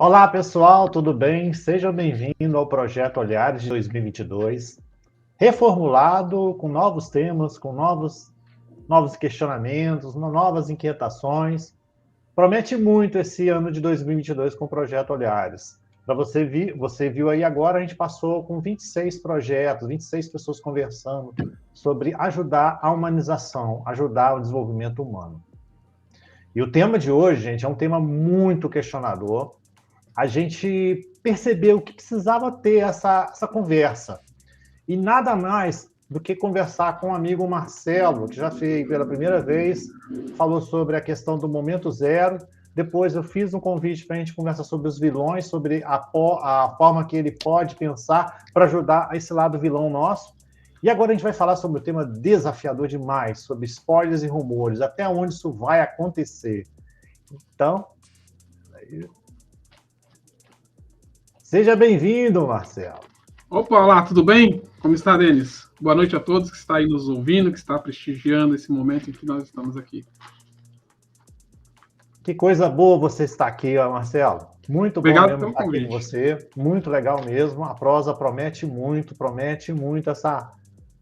Olá, pessoal, tudo bem? Sejam bem-vindos ao Projeto Olhares de 2022, reformulado com novos temas, com novos questionamentos, novas inquietações. Promete muito esse ano de 2022 com o Projeto Olhares. Para você viu aí agora, a gente passou com 26 projetos, 26 pessoas conversando sobre ajudar a humanização, ajudar o desenvolvimento humano. E o tema de hoje, gente, é um tema muito questionador. A gente percebeu que precisava ter essa conversa. E nada mais do que conversar com o amigo Marcelo, que já fez pela primeira vez, falou sobre a questão do momento zero. Depois eu fiz um convite para a gente conversar sobre os vilões, sobre a forma que ele pode pensar para ajudar esse lado vilão nosso. E agora a gente vai falar sobre o tema desafiador demais, sobre spoilers e rumores, até onde isso vai acontecer. Então, seja bem-vindo, Marcelo. Opa, olá, tudo bem? Como está, Denis? Boa noite a todos que está aí nos ouvindo, que está prestigiando esse momento em que nós estamos aqui. Que coisa boa você estar aqui, Marcelo. Muito Obrigado bom mesmo estar aqui com você. Muito legal mesmo. A prosa promete muito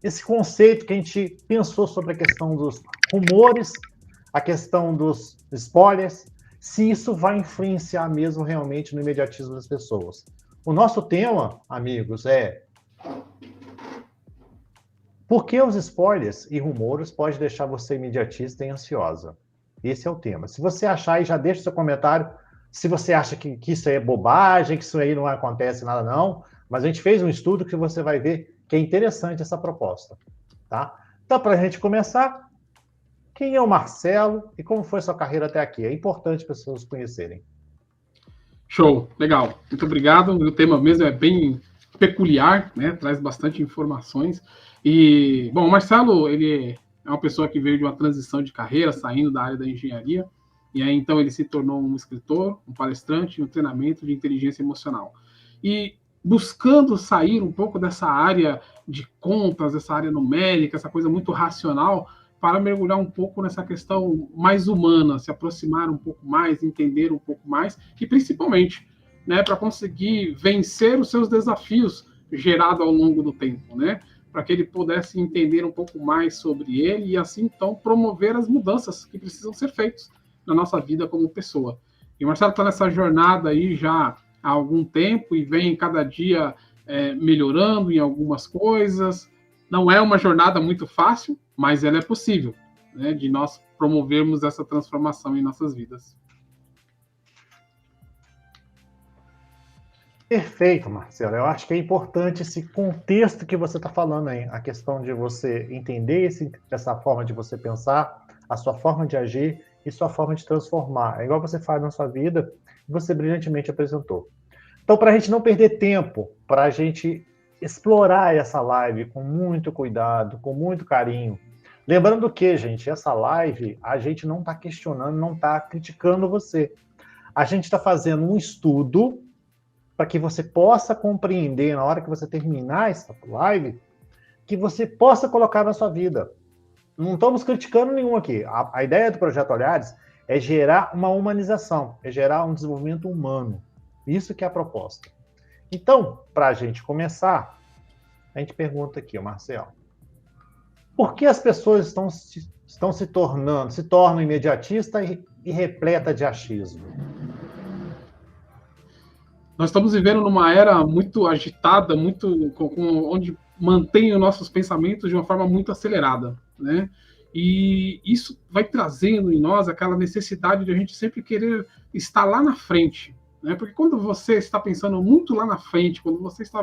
esse conceito que a gente pensou sobre a questão dos rumores, a questão dos spoilers, se isso vai influenciar mesmo realmente no imediatismo das pessoas. O nosso tema, amigos, é por que os spoilers e rumores podem deixar você imediatista e ansiosa? Esse é o tema. Se você achar aí, já deixa o seu comentário. Se você acha que isso aí é bobagem, que isso aí não acontece nada, não. Mas a gente fez um estudo que você vai ver que é interessante essa proposta. Tá? Então, para a gente começar, quem é o Marcelo e como foi a sua carreira até aqui? É importante as pessoas conhecerem. Show, legal. Muito obrigado. O tema mesmo é bem peculiar, né? Traz bastante informações. E, bom, o Marcelo, ele é uma pessoa que veio de uma transição de carreira, saindo da área da engenharia, e aí então ele se tornou um escritor, um palestrante, um treinamento de inteligência emocional. E buscando sair um pouco dessa área de contas, essa área numérica, essa coisa muito racional, para mergulhar um pouco nessa questão mais humana, se aproximar um pouco mais, entender um pouco mais, e principalmente, né, para conseguir vencer os seus desafios gerados ao longo do tempo, né? Para que ele pudesse entender um pouco mais sobre ele e assim então promover as mudanças que precisam ser feitas na nossa vida como pessoa. E o Marcelo está nessa jornada aí já há algum tempo e vem cada dia melhorando em algumas coisas. Não é uma jornada muito fácil, mas ela é possível, né, de nós promovermos essa transformação em nossas vidas. Perfeito, Marcelo. Eu acho que é importante esse contexto que você está falando aí, a questão de você entender essa forma de você pensar, a sua forma de agir e sua forma de transformar. É igual você faz na sua vida e você brilhantemente apresentou. Então, para a gente não perder tempo, para a gente explorar essa live com muito cuidado, com muito carinho. Lembrando que, gente, essa live a gente não está questionando, não está criticando você. A gente está fazendo um estudo para que você possa compreender, na hora que você terminar essa live, que você possa colocar na sua vida. Não estamos criticando nenhum aqui. A ideia do Projeto Olhares é gerar uma humanização, é gerar um desenvolvimento humano. Isso que é a proposta. Então, para a gente começar, a gente pergunta aqui, Marcelo, por que as pessoas se tornam imediatistas e repletas de achismo? Nós estamos vivendo numa era muito agitada, onde mantém os nossos pensamentos de uma forma muito acelerada, né? E isso vai trazendo em nós aquela necessidade de a gente sempre querer estar lá na frente, né? Porque quando você está pensando muito lá na frente, quando você está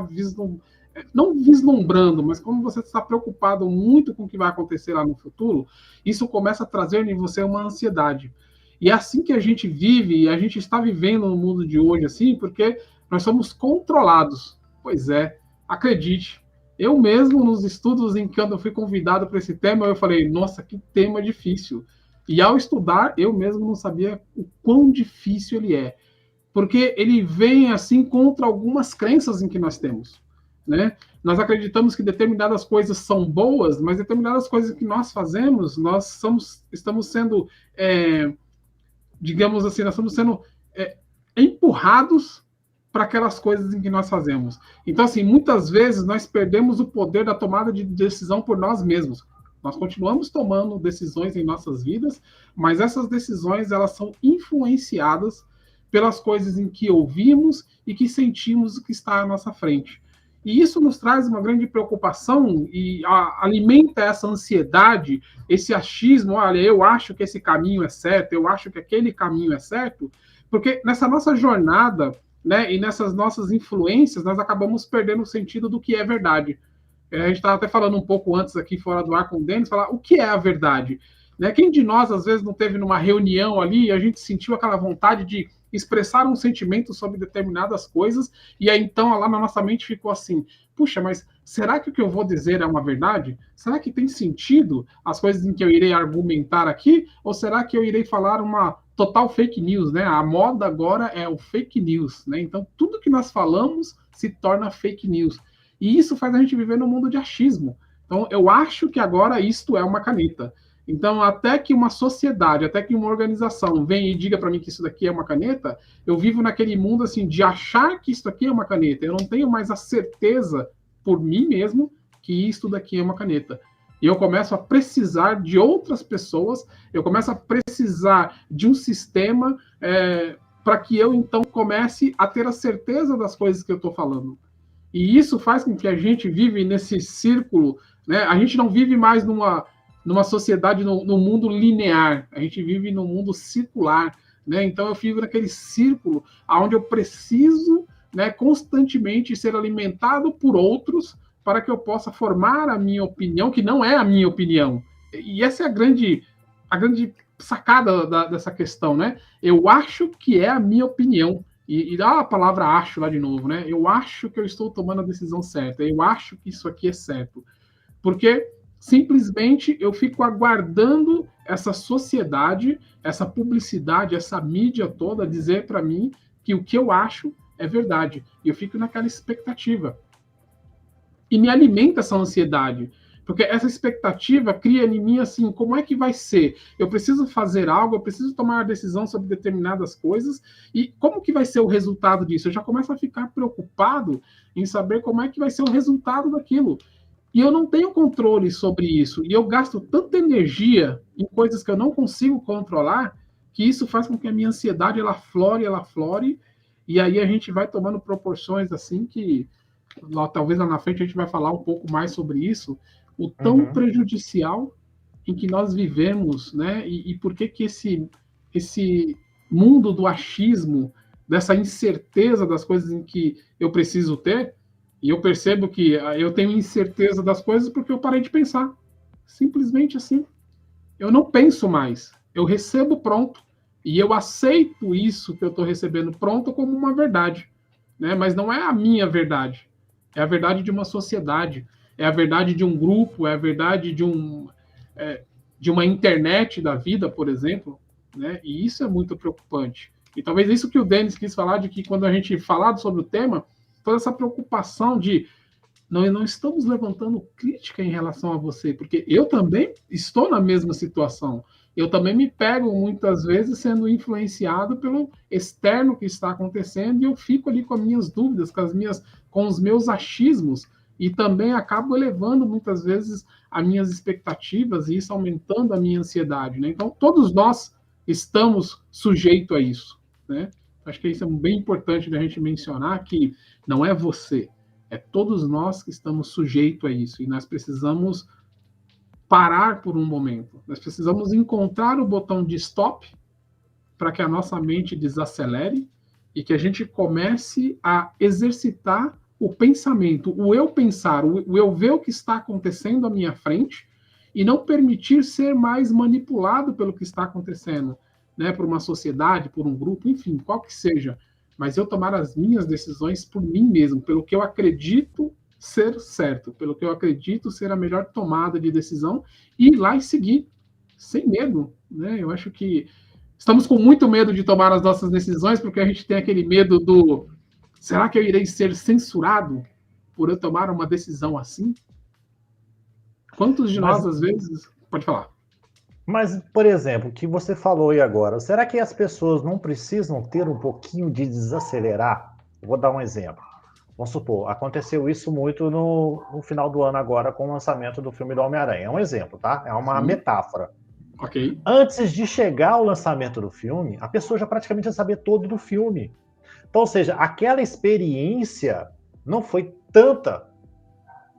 não vislumbrando, mas quando você está preocupado muito com o que vai acontecer lá no futuro, isso começa a trazer em você uma ansiedade. E é assim que a gente vive, e a gente está vivendo no mundo de hoje assim, porque nós somos controlados. Pois é, acredite. Eu mesmo, nos estudos em que eu fui convidado para esse tema, eu falei, nossa, que tema difícil. E ao estudar, eu mesmo não sabia o quão difícil ele é. Porque ele vem, assim, contra algumas crenças em que nós temos, né? Nós acreditamos que determinadas coisas são boas, mas determinadas coisas que nós fazemos, estamos sendo... digamos assim, nós estamos sendo empurrados para aquelas coisas em que nós fazemos. Então, assim, muitas vezes nós perdemos o poder da tomada de decisão por nós mesmos. Nós continuamos tomando decisões em nossas vidas, mas essas decisões elas são influenciadas pelas coisas em que ouvimos e que sentimos o que está à nossa frente. E isso nos traz uma grande preocupação e alimenta essa ansiedade, esse achismo, olha, eu acho que esse caminho é certo, eu acho que aquele caminho é certo, porque nessa nossa jornada, né, e nessas nossas influências, nós acabamos perdendo o sentido do que é verdade. A gente estava até falando um pouco antes aqui fora do ar com o Denis, falar o que é a verdade. Né? Quem de nós, às vezes, não teve numa reunião ali e a gente sentiu aquela vontade de expressar um sentimento sobre determinadas coisas, e aí então lá na nossa mente ficou assim, puxa, mas será que o que eu vou dizer é uma verdade? Será que tem sentido as coisas em que eu irei argumentar aqui? Ou será que eu irei falar uma total fake news, né? A moda agora é o fake news, né? Então tudo que nós falamos se torna fake news. E isso faz a gente viver num mundo de achismo. Então eu acho que agora isto é uma caneta. Então, até que uma sociedade, até que uma organização venha e diga para mim que isso daqui é uma caneta, eu vivo naquele mundo assim de achar que isso daqui é uma caneta. Eu não tenho mais a certeza por mim mesmo que isso daqui é uma caneta. E eu começo a precisar de outras pessoas, eu começo a precisar de um sistema para que eu então comece a ter a certeza das coisas que eu estou falando. E isso faz com que a gente vive nesse círculo, né? A gente não vive mais numa sociedade, no mundo linear. A gente vive num mundo circular, né? Então eu fico naquele círculo onde eu preciso, né, constantemente ser alimentado por outros para que eu possa formar a minha opinião, que não é a minha opinião. E essa é a grande sacada dessa questão, né? Eu acho que é a minha opinião. E dá a palavra acho lá de novo, né? Eu acho que eu estou tomando a decisão certa. Eu acho que isso aqui é certo. Porque simplesmente eu fico aguardando essa sociedade, essa publicidade, essa mídia toda dizer para mim que o que eu acho é verdade. E eu fico naquela expectativa. E me alimenta essa ansiedade. Porque essa expectativa cria em mim assim, como é que vai ser? Eu preciso fazer algo, eu preciso tomar uma decisão sobre determinadas coisas, e como que vai ser o resultado disso? Eu já começo a ficar preocupado em saber como é que vai ser o resultado daquilo. E eu não tenho controle sobre isso. E eu gasto tanta energia em coisas que eu não consigo controlar, que isso faz com que a minha ansiedade ela flore, e aí a gente vai tomando proporções assim que talvez lá na frente a gente vai falar um pouco mais sobre isso, o tão prejudicial em que nós vivemos, né? E por que esse mundo do achismo, dessa incerteza das coisas em que eu preciso ter, e eu percebo que eu tenho incerteza das coisas porque eu parei de pensar. Simplesmente assim. Eu não penso mais. Eu recebo pronto. E eu aceito isso que eu estou recebendo pronto como uma verdade. Né? Mas não é a minha verdade. É a verdade de uma sociedade. É a verdade de um grupo. É a verdade de uma internet da vida, por exemplo. Né? E isso é muito preocupante. E talvez isso que o Denis quis falar, de que quando a gente falar sobre o tema, toda essa preocupação de não estamos levantando crítica em relação a você, porque eu também estou na mesma situação. Eu também me pego muitas vezes sendo influenciado pelo externo que está acontecendo e eu fico ali com as minhas dúvidas, com os meus achismos e também acabo elevando muitas vezes as minhas expectativas e isso aumentando a minha ansiedade, né? Então todos nós estamos sujeitos a isso, né? Acho que isso é bem importante da gente mencionar, que não é você, é todos nós que estamos sujeitos a isso. E nós precisamos parar por um momento. Nós precisamos encontrar o botão de stop para que a nossa mente desacelere e que a gente comece a exercitar o pensamento, o eu pensar, o eu ver o que está acontecendo à minha frente e não permitir ser mais manipulado pelo que está acontecendo. Né, por uma sociedade, por um grupo, enfim, qual que seja, mas eu tomar as minhas decisões por mim mesmo, pelo que eu acredito ser certo, pelo que eu acredito ser a melhor tomada de decisão, e ir lá e seguir, sem medo, né? Eu acho que estamos com muito medo de tomar as nossas decisões, porque a gente tem aquele medo do, será que eu irei ser censurado por eu tomar uma decisão assim? Quantos de nós, às vezes, pode falar? Mas, por exemplo, o que você falou aí agora, será que as pessoas não precisam ter um pouquinho de desacelerar? Eu vou dar um exemplo. Vamos supor, aconteceu isso muito no final do ano agora com o lançamento do filme do Homem-Aranha. É um exemplo, tá? É uma Sim, metáfora. ok. Antes de chegar ao lançamento do filme, a pessoa já praticamente ia saber todo do filme. Então, ou seja, aquela experiência não foi tanta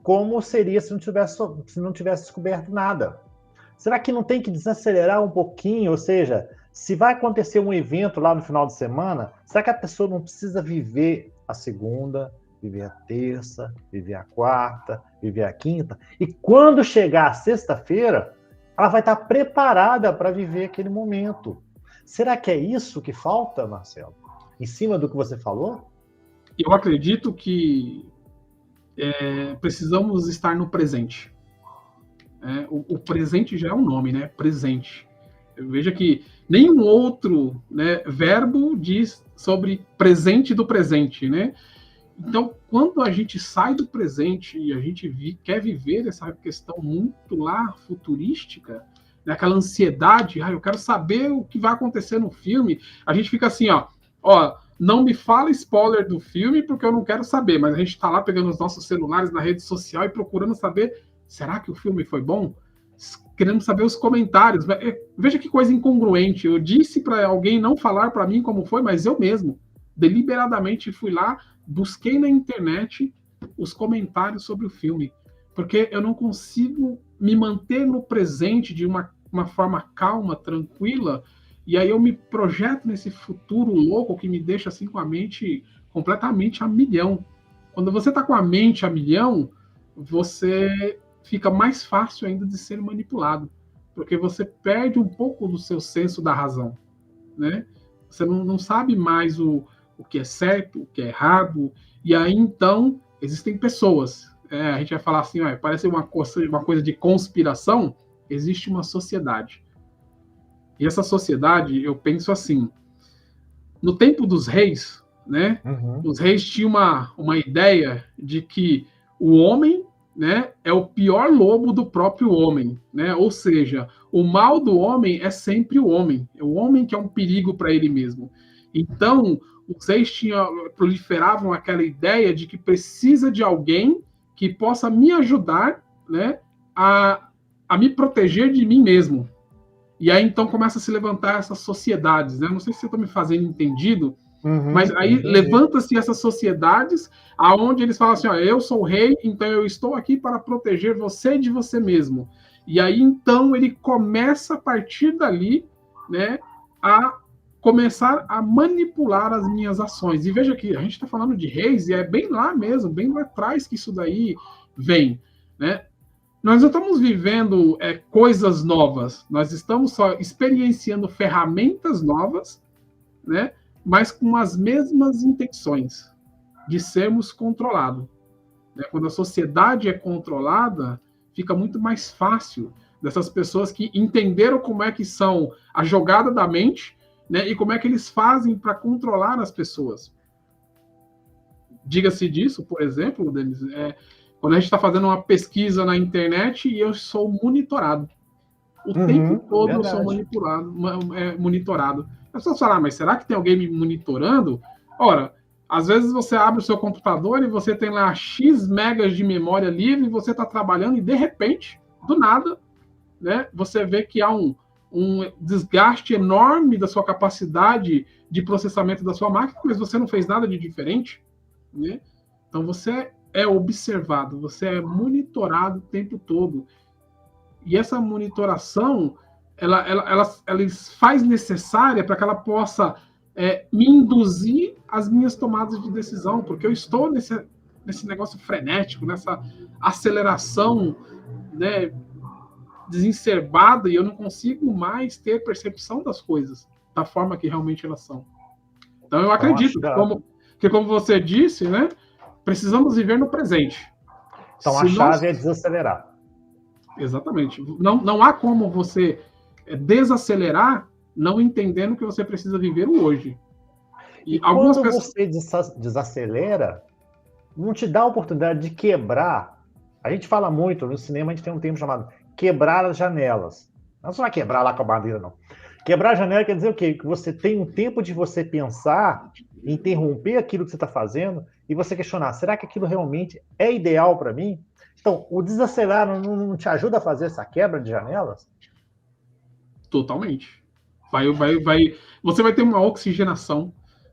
como seria se não tivesse descoberto nada. Será que não tem que desacelerar um pouquinho? Ou seja, se vai acontecer um evento lá no final de semana, será que a pessoa não precisa viver a segunda, viver a terça, viver a quarta, viver a quinta? E quando chegar a sexta-feira, ela vai estar preparada para viver aquele momento. Será que é isso que falta, Marcelo? Em cima do que você falou? Eu acredito que precisamos estar no presente. O presente já é um nome, né? Presente. Veja que nenhum outro, né, verbo diz sobre presente do presente, né? Então, quando a gente sai do presente e a gente quer viver essa questão muito lá futurística, né, aquela ansiedade, eu quero saber o que vai acontecer no filme, a gente fica assim, ó, não me fala spoiler do filme porque eu não quero saber, mas a gente está lá pegando os nossos celulares na rede social e procurando saber, será que o filme foi bom? Querendo saber os comentários. Veja que coisa incongruente. Eu disse para alguém não falar para mim como foi, mas eu mesmo, deliberadamente, fui lá, busquei na internet os comentários sobre o filme, porque eu não consigo me manter no presente de uma forma calma, tranquila, e aí eu me projeto nesse futuro louco que me deixa assim com a mente completamente a milhão. Quando você está com a mente a milhão, você fica mais fácil ainda de ser manipulado, porque você perde um pouco do seu senso da razão, né? Você não sabe mais o que é certo, o que é errado, e aí então existem pessoas. A gente vai falar assim, parece uma coisa de conspiração, existe uma sociedade. E essa sociedade, eu penso assim, no tempo dos reis, né? Os reis tinham uma ideia de que o homem, né, é o pior lobo do próprio homem, né? Ou seja, o mal do homem é sempre o homem. É o homem que é um perigo para ele mesmo. Então, os reis proliferavam aquela ideia de que precisa de alguém que possa me ajudar, né, a me proteger de mim mesmo. E aí, então, começa a se levantar essas sociedades, né? Não sei se você está me fazendo entendido, mas aí levanta-se essas sociedades aonde eles falam assim, eu sou o rei, então eu estou aqui para proteger você de você mesmo. E aí, então, ele começa a partir dali, né, a começar a manipular as minhas ações. E veja que a gente está falando de reis, e é bem lá mesmo, bem lá atrás que isso daí vem, né? Nós não estamos vivendo coisas novas, nós estamos só experienciando ferramentas novas, né? Mas com as mesmas intenções de sermos controlados. Né? Quando a sociedade é controlada, fica muito mais fácil dessas pessoas que entenderam como é que são a jogada da mente, né? E como é que eles fazem para controlar as pessoas. Diga-se disso, por exemplo, Denis, quando a gente está fazendo uma pesquisa na internet e eu sou monitorado. O tempo todo verdade. Eu sou monitorado. As pessoas falam, mas será que tem alguém me monitorando? Ora, às vezes você abre o seu computador e você tem lá X megas de memória livre e você está trabalhando e, de repente, do nada, né, você vê que há um desgaste enorme da sua capacidade de processamento da sua máquina, mas você não fez nada de diferente. Né? Então, você é observado, você é monitorado o tempo todo. E essa monitoração, ela faz necessária para que ela possa me induzir às minhas tomadas de decisão, porque eu estou nesse negócio frenético, nessa aceleração, né, desencerbada, e eu não consigo mais ter percepção das coisas da forma que realmente elas são. Então, eu acredito que, como você disse, né, precisamos viver no presente. Então, a chave é desacelerar. Exatamente. Não há como você desacelerar não entendendo que você precisa viver o hoje. E quando você desacelera, não te dá a oportunidade de quebrar. A gente fala muito, no cinema a gente tem um termo chamado quebrar as janelas. Não só vai quebrar lá com a madeira, não. Quebrar a janela quer dizer o quê? Que você tem um tempo de você pensar, interromper aquilo que você está fazendo e você questionar, será que aquilo realmente é ideal para mim? Então, o desacelerar não te ajuda a fazer essa quebra de janelas? Totalmente. Você vai ter uma oxigenação,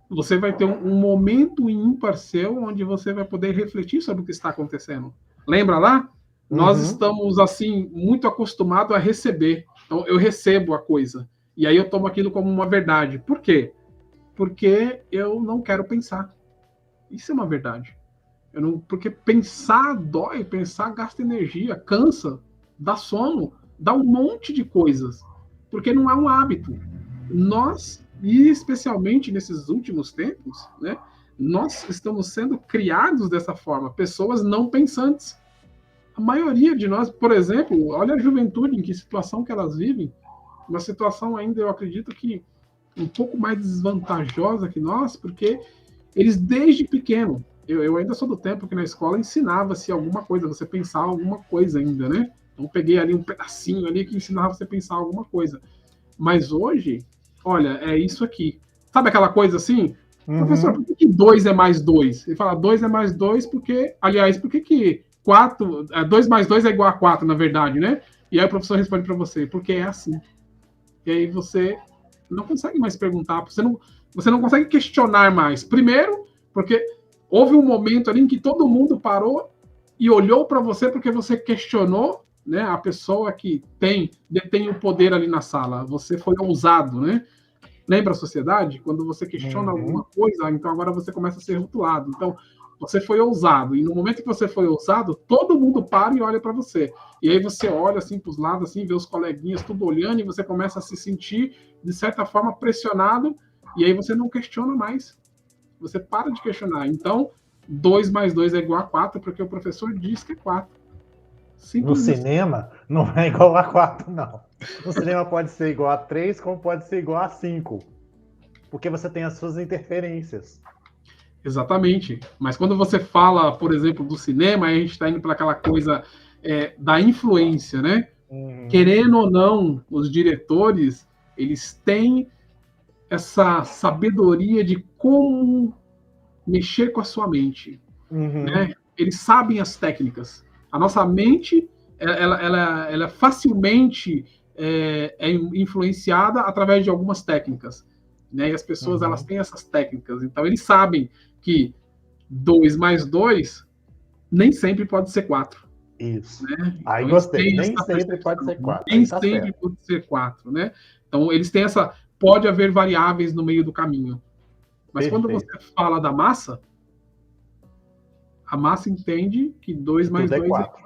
você vai ter um momento ímpar seu onde você vai poder refletir sobre o que está acontecendo. Lembra lá? Nós estamos, assim, muito acostumados a receber. Então, eu recebo a coisa. E aí eu tomo aquilo como uma verdade. Por quê? Porque eu não quero pensar. Isso é uma verdade. Porque pensar dói, pensar gasta energia, cansa, dá sono, dá um monte de coisas. Porque não é um hábito. Nós, e especialmente nesses últimos tempos, né, nós estamos sendo criados dessa forma, pessoas não pensantes. A maioria de nós, por exemplo, olha a juventude, em que situação que elas vivem, uma situação ainda, eu acredito que um pouco mais desvantajosa que nós, porque eles desde pequeno, eu ainda sou do tempo que na escola ensinava-se alguma coisa, você pensar alguma coisa ainda, né? Então peguei ali um pedacinho ali que ensinava você a pensar alguma coisa. Mas hoje, olha, é isso aqui. Sabe aquela coisa assim? Professor, por que 2 é mais 2? Ele fala 2 é mais 2 porque, aliás, por que 4, 2 mais 2 é igual a 4, na verdade, né? E aí o professor responde para você, porque é assim. E aí você não consegue mais perguntar, você não consegue questionar mais. Primeiro, porque houve um momento ali em que todo mundo parou e olhou para você porque você questionou, né, a pessoa que detém o poder ali na sala. Você foi ousado, né? Lembra a sociedade? Quando você questiona alguma coisa, então agora você começa a ser rotulado. Então, você foi ousado. E no momento que você foi ousado, todo mundo para e olha para você. E aí você olha assim para os lados, assim, vê os coleguinhas tudo olhando e você começa a se sentir, de certa forma, pressionado. E aí você não questiona mais. Você para de questionar. Então, 2 mais 2 é igual a 4, porque o professor diz que é 4. No cinema, não é igual a 4, não. No cinema pode ser igual a 3, como pode ser igual a 5. Porque você tem as suas interferências. Exatamente. Mas quando você fala, por exemplo, do cinema, aí a gente está indo para aquela coisa da influência, né? Querendo ou não, os diretores, eles têm essa sabedoria de como mexer com a sua mente. Né? Eles sabem as técnicas. A nossa mente, ela facilmente é influenciada através de algumas técnicas. Né? E as pessoas, elas têm essas técnicas. Então, eles sabem que 2 mais 2 nem sempre pode ser 4. Isso. Né? Aí então, gostei. Nem sempre pode ser 4. Nem tá sempre certo. Pode ser 4. Né? Então, eles têm essa... Pode haver variáveis no meio do caminho. Mas quando você fala da massa, a massa entende que 2 mais 2 é 4.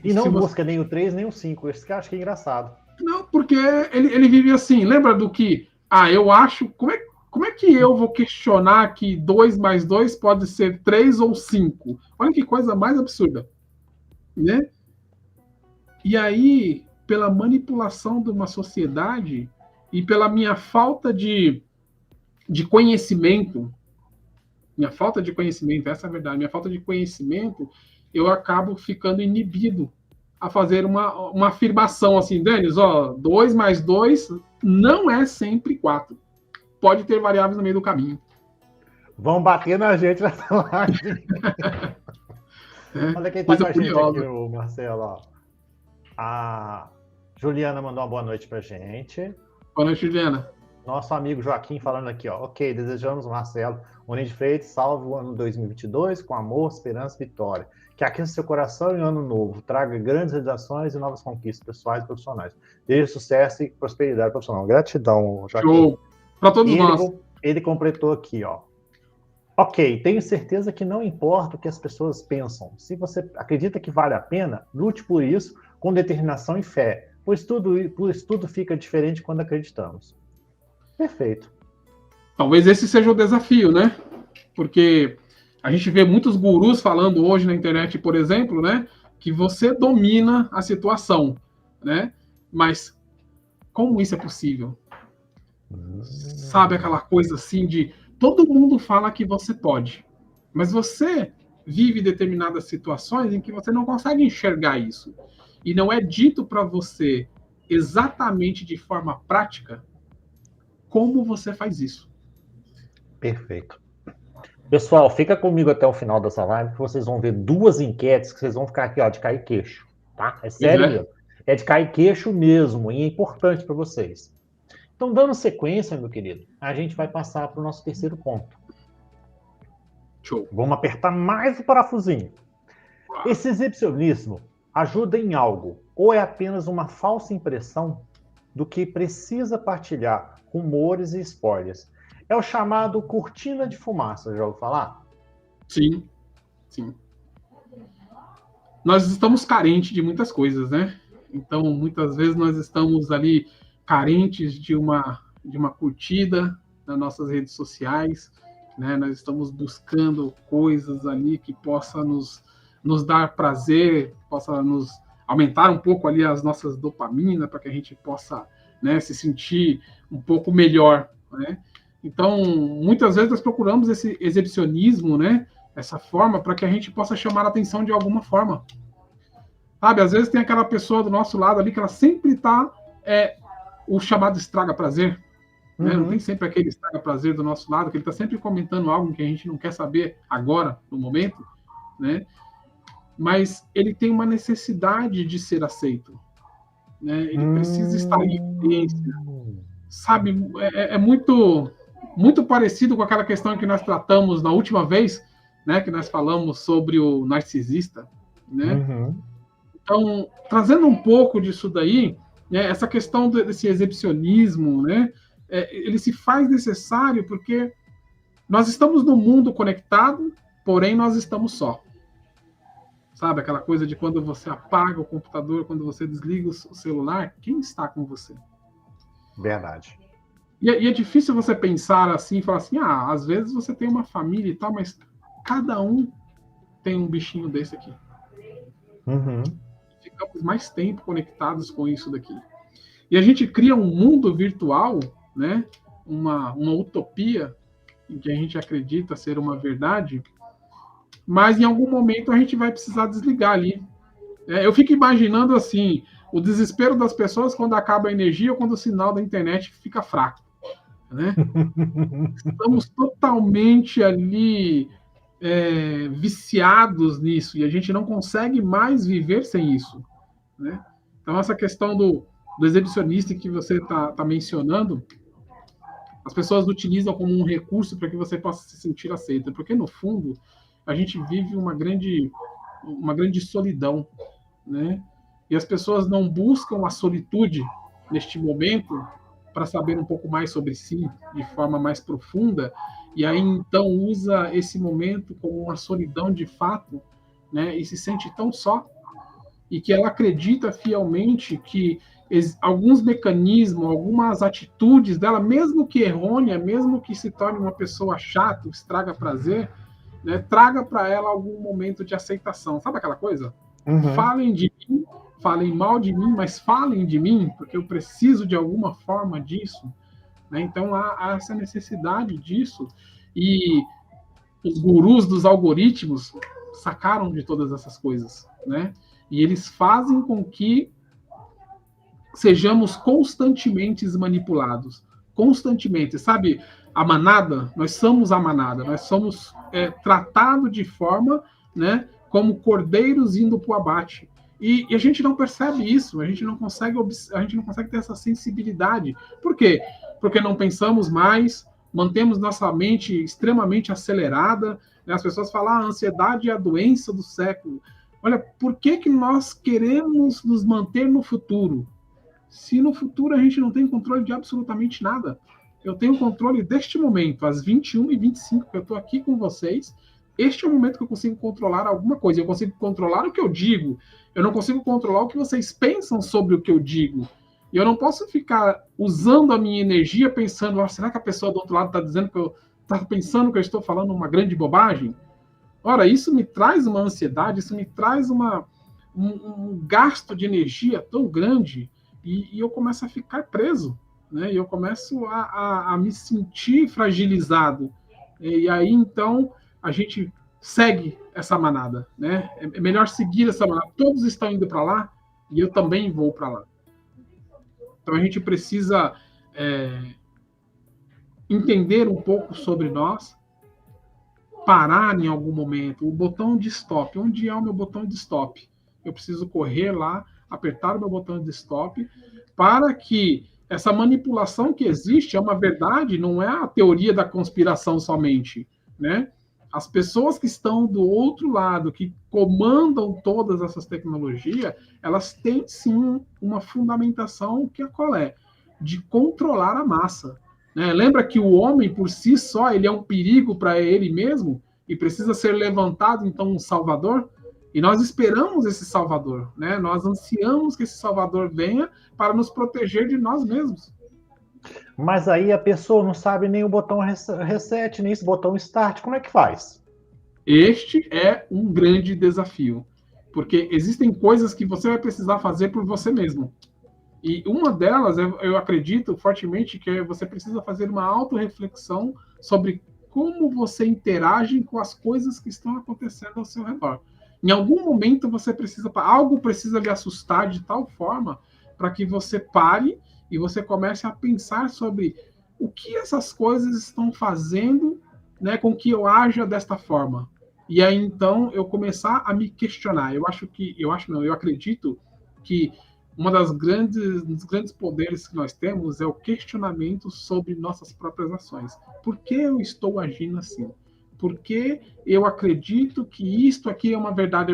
E não busca nem o 3, nem o 5. Isso que eu acho que é engraçado. Não, porque ele vive assim. Lembra do que... eu acho... Como é que eu vou questionar que 2 mais 2 pode ser 3 ou 5? Olha que coisa mais absurda. Né? E aí, pela manipulação de uma sociedade e pela minha falta de conhecimento, essa é a verdade, minha falta de conhecimento, eu acabo ficando inibido a fazer uma afirmação assim, Denis, 2 mais 2 não é sempre 4. Pode ter variáveis no meio do caminho. Vão bater na gente nessa live. Olha quem tá com a gente aqui, o Marcelo. Ó. A Juliana mandou uma boa noite pra gente. Boa noite, Juliana. Nosso amigo Joaquim falando aqui, ó. Ok, desejamos, Marcelo, União de Freitas, salve o ano 2022 com amor, esperança e vitória. Que aqueça seu coração em ano novo, traga grandes realizações e novas conquistas pessoais e profissionais. Desejo sucesso e prosperidade profissional. Gratidão, Joaquim. Show. Para todos nós. Ele completou aqui, ó. Ok, tenho certeza que não importa o que as pessoas pensam. Se você acredita que vale a pena, lute por isso com determinação e fé, pois tudo fica diferente quando acreditamos. Perfeito. Talvez esse seja o desafio, né? Porque a gente vê muitos gurus falando hoje na internet, por exemplo, né? Que você domina a situação, né? Mas como isso é possível? Sabe aquela coisa assim de... Todo mundo fala que você pode, mas você vive determinadas situações em que você não consegue enxergar isso. E não é dito para você exatamente de forma prática como você faz isso. Perfeito. Pessoal, fica comigo até o final dessa live, que vocês vão ver 2 enquetes que vocês vão ficar aqui, ó, de cair queixo, tá? É sério mesmo. É de cair queixo mesmo, e é importante para vocês. Então, dando sequência, meu querido, a gente vai passar para o nosso terceiro ponto. Show. Vamos apertar mais o parafusinho. Esse exibicionismo ajuda em algo, ou é apenas uma falsa impressão do que precisa partilhar rumores e spoilers? É o chamado cortina de fumaça, já ouviu falar? Sim, sim. Nós estamos carentes de muitas coisas, né? Então, muitas vezes nós estamos ali carentes de uma curtida nas nossas redes sociais, né? Nós estamos buscando coisas ali que possa nos dar prazer, possa nos aumentar um pouco ali as nossas dopaminas, para que a gente possa, né, se sentir um pouco melhor, né? Então, muitas vezes nós procuramos esse exibicionismo, né? Essa forma para que a gente possa chamar a atenção de alguma forma. Sabe, às vezes tem aquela pessoa do nosso lado ali que ela sempre está o chamado estraga prazer, né? Não tem sempre aquele estraga prazer do nosso lado, que ele está sempre comentando algo que a gente não quer saber agora, no momento, né? Mas ele tem uma necessidade de ser aceito, né? Ele precisa estar em evidência, sabe? É muito parecido com aquela questão que nós tratamos na última vez, né? Que nós falamos sobre o narcisista, né? Então, trazendo um pouco disso daí, né, essa questão desse exibicionismo, né, ele se faz necessário porque nós estamos no mundo conectado, porém nós estamos só. Sabe, aquela coisa de quando você apaga o computador, quando você desliga o celular, quem está com você? Verdade. E é difícil você pensar assim, falar assim, às vezes você tem uma família e tal, mas cada um tem um bichinho desse aqui. Ficamos mais tempo conectados com isso daqui. E a gente cria um mundo virtual, né? Uma utopia em que a gente acredita ser uma verdade, mas em algum momento a gente vai precisar desligar ali. Eu fico imaginando assim, o desespero das pessoas quando acaba a energia ou quando o sinal da internet fica fraco, né? Estamos totalmente ali viciados nisso e a gente não consegue mais viver sem isso, né? Então essa questão do exibicionista que você está mencionando, as pessoas utilizam como um recurso para que você possa se sentir aceita, porque no fundo a gente vive uma grande solidão, né? E as pessoas não buscam a solitude neste momento para saber um pouco mais sobre si de forma mais profunda, e aí então usa esse momento como uma solidão de fato, né? E se sente tão só, e que ela acredita fielmente que alguns mecanismos, algumas atitudes dela, mesmo que errônea, mesmo que se torne uma pessoa chata, estraga prazer, né, traga para ela algum momento de aceitação. Sabe aquela coisa? Falem de mim, falem mal de mim, mas falem de mim, porque eu preciso de alguma forma disso, né? Então há essa necessidade disso, e os gurus dos algoritmos sacaram de todas essas coisas, né? E eles fazem com que sejamos constantemente manipulados. Constantemente. Sabe, a manada, nós somos a manada, nós somos tratados de forma, né, como cordeiros indo para o abate. E a gente não percebe isso, a gente não consegue ter essa sensibilidade. Por quê? Porque não pensamos mais, mantemos nossa mente extremamente acelerada, né? As pessoas falam, a ansiedade é a doença do século. Olha, por que nós queremos nos manter no futuro? Se no futuro a gente não tem controle de absolutamente nada. Eu tenho controle deste momento, às 21h25, que eu estou aqui com vocês. Este é o momento que eu consigo controlar alguma coisa. Eu consigo controlar o que eu digo. Eu não consigo controlar o que vocês pensam sobre o que eu digo. E eu não posso ficar usando a minha energia pensando, será que a pessoa do outro lado está dizendo que está pensando que eu estou falando uma grande bobagem? Ora, isso me traz uma ansiedade, isso me traz um gasto de energia tão grande, e eu começo a ficar preso, né? E eu começo a me sentir fragilizado. E aí, então, a gente segue essa manada, né? É melhor seguir essa manada. Todos estão indo para lá, e eu também vou para lá. Então a gente precisa entender um pouco sobre nós, parar em algum momento. O botão de stop. Onde é o meu botão de stop? Eu preciso correr lá, apertar o meu botão de stop, para que essa manipulação que existe é uma verdade, não é a teoria da conspiração somente, né? As pessoas que estão do outro lado, que comandam todas essas tecnologias, elas têm sim uma fundamentação que é qual é? De controlar a massa. Né? Lembra que o homem por si só ele é um perigo para ele mesmo e precisa ser levantado então um salvador? E nós esperamos esse salvador, né? Nós ansiamos que esse salvador venha para nos proteger de nós mesmos. Mas aí a pessoa não sabe nem o botão reset, nem esse botão start. Como é que faz? Este é um grande desafio, porque existem coisas que você vai precisar fazer por você mesmo. E uma delas, eu acredito fortemente que você precisa fazer uma autorreflexão sobre como você interage com as coisas que estão acontecendo ao seu redor. Em algum momento algo precisa lhe assustar de tal forma para que você pare e você comece a pensar sobre o que essas coisas estão fazendo, né, com que eu haja desta forma. E aí então eu começar a me questionar. Eu acredito que dos grandes poderes que nós temos é o questionamento sobre nossas próprias ações. Por que eu estou agindo assim? Por que eu acredito que isto aqui é uma verdade?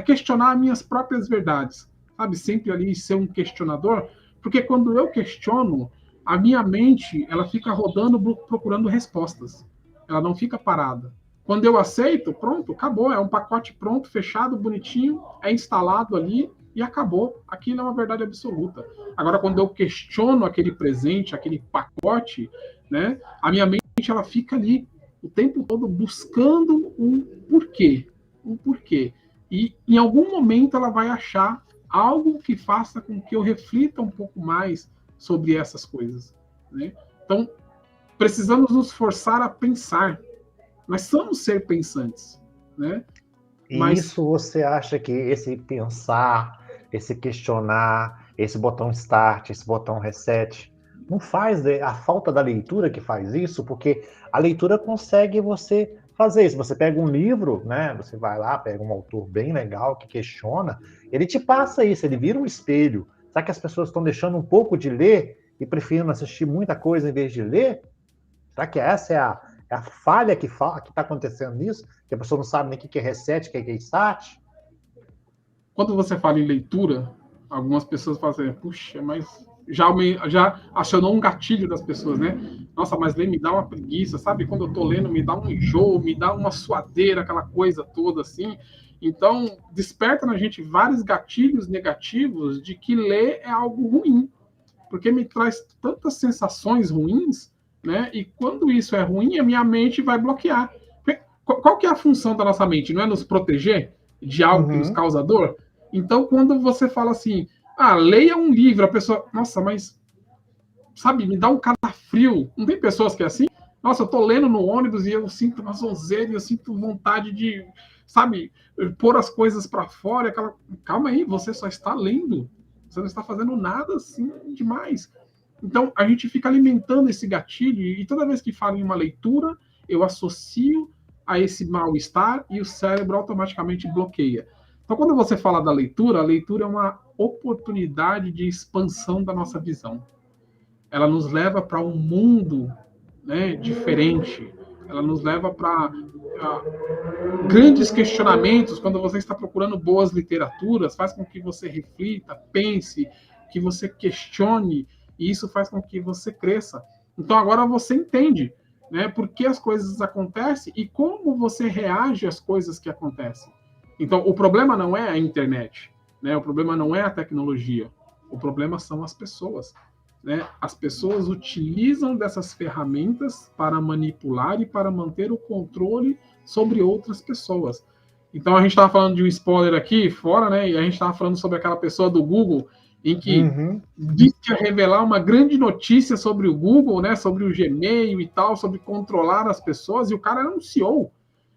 Questionar minhas próprias verdades, sabe? Sempre ali ser um questionador, porque quando eu questiono, a minha mente ela fica rodando procurando respostas. Ela não fica parada. Quando eu aceito, pronto, acabou. É um pacote pronto, fechado, bonitinho, é instalado ali e acabou. Aquilo é uma verdade absoluta. Agora, quando eu questiono aquele presente, aquele pacote, né, a minha mente ela fica ali o tempo todo buscando um porquê. E em algum momento ela vai achar algo que faça com que eu reflita um pouco mais sobre essas coisas. Né? Então, precisamos nos forçar a pensar. Nós somos ser pensantes. Né? E isso você acha que esse pensar, esse questionar, esse botão start, esse botão reset, não faz a falta da leitura que faz isso? Porque a leitura consegue você fazer isso. Você pega um livro, né? Você vai lá, pega um autor bem legal que questiona, ele te passa isso, ele vira um espelho. Será que as pessoas estão deixando um pouco de ler e preferindo assistir muita coisa em vez de ler? Será que essa é a falha que está acontecendo nisso? Que a pessoa não sabe nem o que é reset, o que é start? Quando você fala em leitura, algumas pessoas falam assim, puxa, mas já acionou um gatilho das pessoas, né? Nossa, mas ler me dá uma preguiça, sabe? Quando eu tô lendo, me dá um enjoo, me dá uma suadeira, aquela coisa toda assim. Então, desperta na gente vários gatilhos negativos de que ler é algo ruim, porque me traz tantas sensações ruins, né? E quando isso é ruim, a minha mente vai bloquear. Qual que é a função da nossa mente? Não é nos proteger de algo que nos causa dor? Então, quando você fala assim, leia um livro, a pessoa, nossa, mas, sabe, me dá um calafrio. Não tem pessoas que é assim? Nossa, eu tô lendo no ônibus e eu sinto uma sonzeira, eu sinto vontade de, sabe, pôr as coisas para fora. Calma aí, você só está lendo. Você não está fazendo nada assim demais. Então, a gente fica alimentando esse gatilho e toda vez que falo em uma leitura, eu associo a esse mal-estar e o cérebro automaticamente bloqueia. Então, quando você fala da leitura, a leitura é uma oportunidade de expansão da nossa visão. Ela nos leva para um mundo, né, diferente. Ela nos leva para grandes questionamentos. Quando você está procurando boas literaturas, faz com que você reflita, pense, que você questione, e isso faz com que você cresça. Então, agora você entende, né, por que as coisas acontecem e como você reage às coisas que acontecem. Então, o problema não é a internet, né? O problema não é a tecnologia. O problema são as pessoas. Né? As pessoas utilizam dessas ferramentas para manipular e para manter o controle sobre outras pessoas. Então, a gente estava falando de um spoiler aqui fora, né? E a gente estava falando sobre aquela pessoa do Google em que disse que ia revelar uma grande notícia sobre o Google, né? Sobre o Gmail e tal, sobre controlar as pessoas, e o cara anunciou.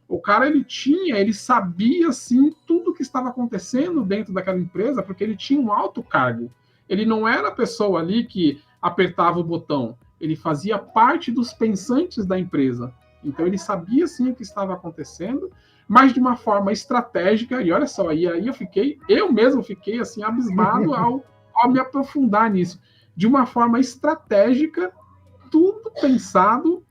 O cara, ele sabia, assim, tudo que estava acontecendo dentro daquela empresa, porque ele tinha um alto cargo. ele não era a pessoa ali que apertava o botão, ele fazia parte dos pensantes da empresa. Então ele sabia sim o que estava acontecendo, mas de uma forma estratégica, e olha só, e aí eu mesmo fiquei assim abismado ao me aprofundar nisso. De uma forma estratégica, tudo pensado,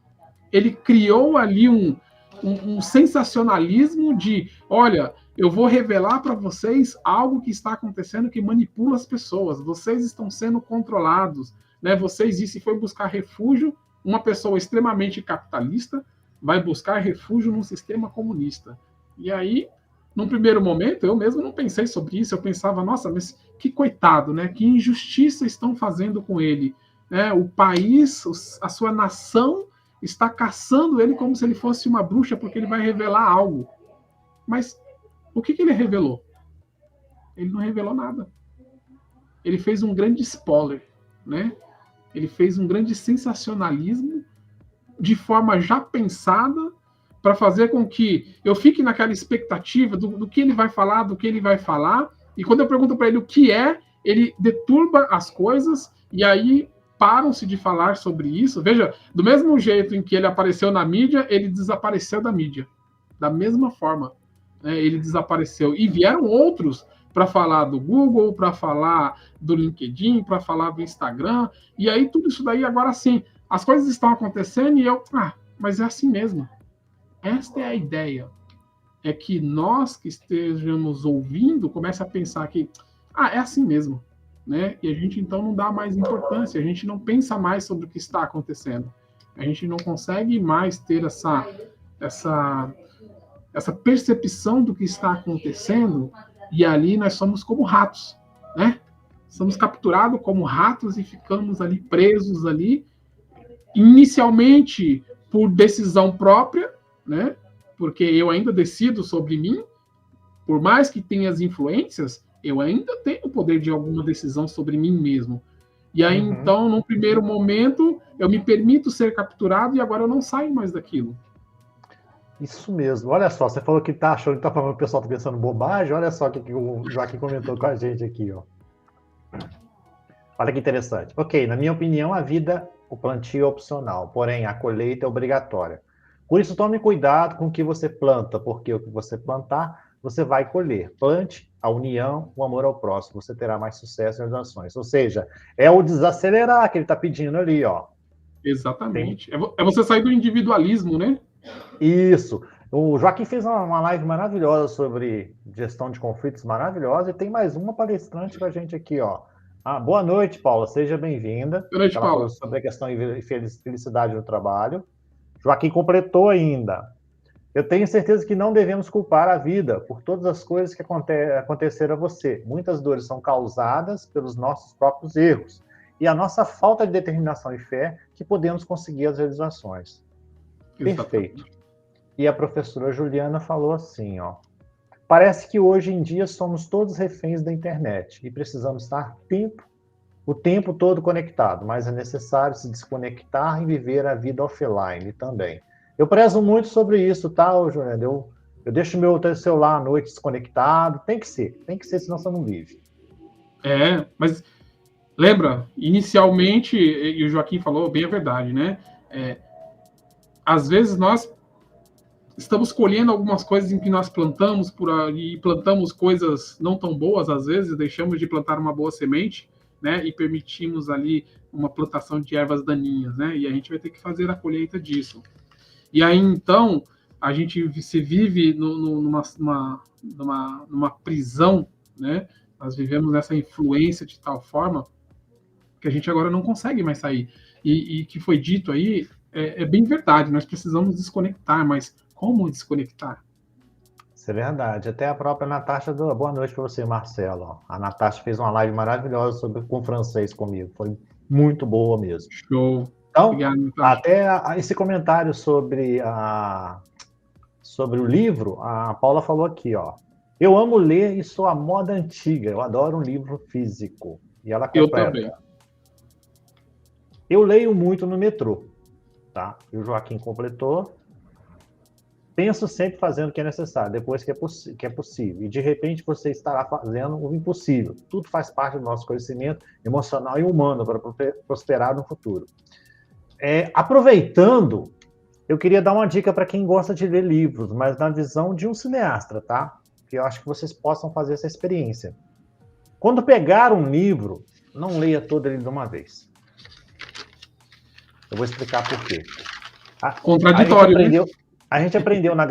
ele criou ali um sensacionalismo de, olha, eu vou revelar para vocês algo que está acontecendo que manipula as pessoas, vocês estão sendo controlados, né? Vocês, e se foi buscar refúgio, uma pessoa extremamente capitalista vai buscar refúgio num sistema comunista. E aí, num primeiro momento, eu mesmo não pensei sobre isso, eu pensava, nossa, mas que coitado, né? Que injustiça estão fazendo com ele, né? O país, a sua nação está caçando ele como se ele fosse uma bruxa, porque ele vai revelar algo. Mas o que ele revelou? Ele não revelou nada. Ele fez um grande spoiler, né? Ele fez um grande sensacionalismo de forma já pensada para fazer com que eu fique naquela expectativa do que ele vai falar, do que ele vai falar, e quando eu pergunto para ele o que é, ele deturba as coisas, e aí param-se de falar sobre isso. Veja, do mesmo jeito em que ele apareceu na mídia, ele desapareceu da mídia. Da mesma forma, né, ele desapareceu. E vieram outros para falar do Google, para falar do LinkedIn, para falar do Instagram, e aí tudo isso daí agora sim, as coisas estão acontecendo e eu, mas é assim mesmo. Esta é a ideia. É que nós que estejamos ouvindo comece a pensar que, é assim mesmo, né? E a gente então não dá mais importância, a gente não pensa mais sobre o que está acontecendo. A gente não consegue mais ter essa percepção do que está acontecendo, e ali nós somos como ratos, né? Somos capturados como ratos e ficamos ali presos ali, inicialmente por decisão própria, né? Porque eu ainda decido sobre mim, por mais que tenha as influências, eu ainda tenho o poder de alguma decisão sobre mim mesmo. E aí, então, num primeiro momento, eu me permito ser capturado e agora eu não saio mais daquilo. Isso mesmo. Olha só, você falou que tá achando que tá falando, o pessoal tá pensando bobagem. Olha só o que o Joaquim comentou com a gente aqui, ó. Olha que interessante. Ok, na minha opinião, a vida, o plantio é opcional, porém a colheita é obrigatória. Por isso, tome cuidado com o que você planta, porque o que você plantar, você vai colher. Plante a união, o amor ao próximo, você terá mais sucesso nas ações. Ou seja, é o desacelerar que ele está pedindo ali, ó. Exatamente. É você sair do individualismo, né? Isso. O Joaquim fez uma live maravilhosa sobre gestão de conflitos, maravilhosa, e tem mais uma palestrante com a gente aqui, ó. Boa noite, Paula, seja bem-vinda. Boa noite, Ela Paula. falou sobre a questão de felicidade no trabalho. Joaquim completou ainda. Eu tenho certeza que não devemos culpar a vida por todas as coisas que aconteceram a você. Muitas dores são causadas pelos nossos próprios erros e a nossa falta de determinação e fé que podemos conseguir as realizações. Perfeito. E a professora Juliana falou assim, ó. Parece que hoje em dia somos todos reféns da internet e precisamos estar o tempo todo conectado, mas é necessário se desconectar e viver a vida offline também. Eu prezo muito sobre isso, tá, Juliana? Eu deixo meu celular à noite desconectado, tem que ser, senão você não vive. Mas lembra, inicialmente, e o Joaquim falou bem a verdade, né? Às vezes nós estamos colhendo algumas coisas em que nós plantamos e plantamos coisas não tão boas, às vezes, deixamos de plantar uma boa semente, né? E permitimos ali uma plantação de ervas daninhas, né? E a gente vai ter que fazer a colheita disso. E aí, então, a gente se vive numa prisão, né? Nós vivemos nessa influência de tal forma que a gente agora não consegue mais sair. E que foi dito aí, é bem verdade, nós precisamos desconectar, mas como desconectar? Isso é verdade. Até a própria Natasha deu boa noite para você, Marcelo. A Natasha fez uma live maravilhosa com francês comigo. Foi muito boa mesmo. Show. Então, obrigado, até esse comentário sobre o livro, a Paula falou aqui, ó. Eu amo ler e sou a moda antiga. Eu adoro um livro físico. E ela completa. Eu também. Eu leio muito no metrô, tá? E o Joaquim completou. penso sempre fazendo o que é necessário, depois que é possível. E de repente você estará fazendo o impossível. Tudo faz parte do nosso conhecimento emocional e humano para prosperar no futuro. Aproveitando, eu queria dar uma dica para quem gosta de ler livros, mas na visão de um cineasta, tá? Que eu acho que vocês possam fazer essa experiência. Quando pegar um livro, não leia todo ele de uma vez. Eu vou explicar por quê. Contraditório, né? A gente aprendeu na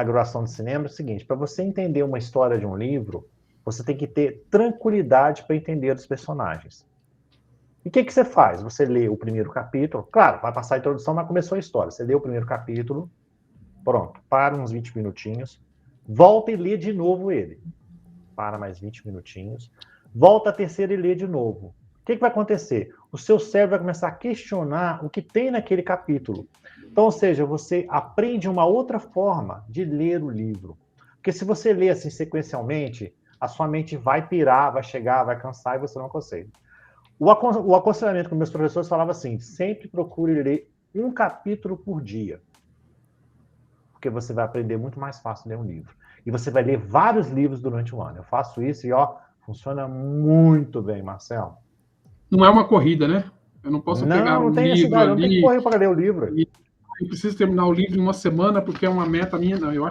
graduação de cinema o seguinte: para você entender uma história de um livro, você tem que ter tranquilidade para entender os personagens. E o que você faz? Você lê o primeiro capítulo, claro, vai passar a introdução, mas começou a história. Você lê o primeiro capítulo, pronto, para uns 20 minutinhos, volta e lê de novo ele. Para mais 20 minutinhos, volta a terceira e lê de novo. O que vai acontecer? O seu cérebro vai começar a questionar o que tem naquele capítulo. Então, ou seja, você aprende uma outra forma de ler o livro. Porque se você lê assim sequencialmente, a sua mente vai pirar, vai chegar, vai cansar e você não consegue. O aconselhamento com meus professores falava assim: sempre procure ler um capítulo por dia. Porque você vai aprender muito mais fácil ler um livro. E você vai ler vários livros durante o ano. Eu faço isso e, funciona muito bem, Marcelo. Não é uma corrida, né? Eu não posso pegar um livro ali... Não tem que correr para ler o livro. Eu preciso terminar o livro em uma semana porque é uma meta minha. Não, eu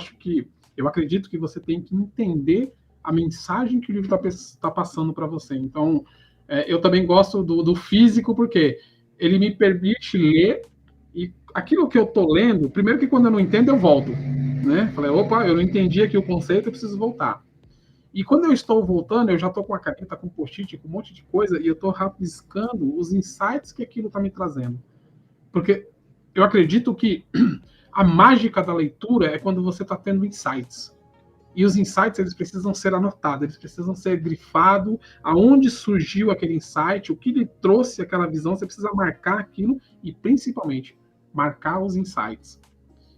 acredito que você tem que entender a mensagem que o livro está passando para você. Então, eu também gosto do físico porque ele me permite ler e aquilo que eu estou lendo, primeiro que quando eu não entendo, eu volto. Né? Falei, opa, eu não entendi aqui o conceito, eu preciso voltar. E quando eu estou voltando, eu já estou com a caneta, com post-it, com um monte de coisa, e eu estou rabiscando os insights que aquilo está me trazendo. Porque eu acredito que a mágica da leitura é quando você está tendo insights. E os insights, eles precisam ser anotados, eles precisam ser grifados, aonde surgiu aquele insight, o que lhe trouxe aquela visão, você precisa marcar aquilo e, principalmente, marcar os insights.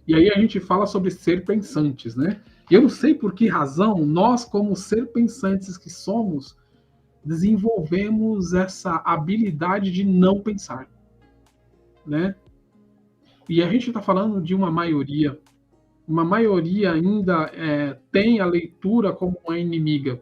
E aí a gente fala sobre ser pensantes, né? E eu não sei por que razão nós, como ser pensantes que somos, desenvolvemos essa habilidade de não pensar, né? E a gente está falando de uma maioria ainda tem a leitura como uma inimiga.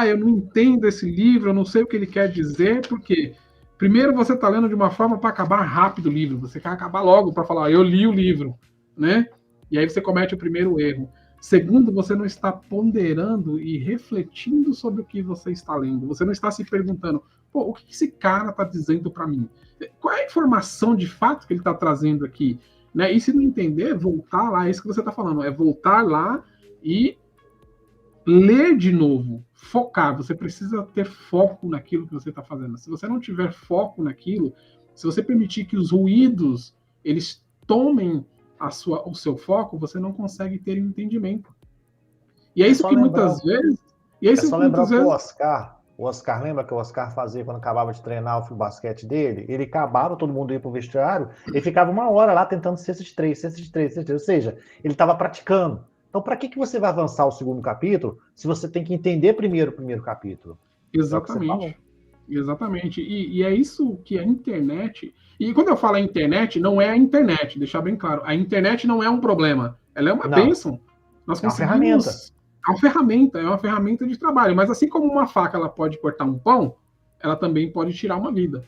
Eu não entendo esse livro, eu não sei o que ele quer dizer, porque primeiro você está lendo de uma forma para acabar rápido o livro, você quer acabar logo para falar, eu li o livro, né? E aí você comete o primeiro erro. Segundo, você não está ponderando e refletindo sobre o que você está lendo. Você não está se perguntando, o que esse cara está dizendo para mim? Qual é a informação de fato que ele está trazendo aqui? Né? E se não entender, voltar lá, é isso que você está falando, é voltar lá e ler de novo, focar. Você precisa ter foco naquilo que você está fazendo. Se você não tiver foco naquilo, se você permitir que os ruídos eles tomem o seu foco, você não consegue ter entendimento. E é isso que muitas vezes... É só lembrar que o Oscar, lembra que o Oscar fazia quando acabava de treinar o basquete dele? Ele acabava, todo mundo ia pro vestiário, ele ficava 1 hora lá tentando cesta de três, ou seja, ele estava praticando. Então, para que você vai avançar o segundo capítulo se você tem que entender primeiro o primeiro capítulo? Exatamente. Exatamente. E é isso que a internet... E quando eu falo a internet, não é a internet, deixar bem claro. A internet não é um problema. Ela é uma bênção. Nós conseguimos... É uma ferramenta de trabalho. Mas assim como uma faca ela pode cortar um pão, ela também pode tirar uma vida,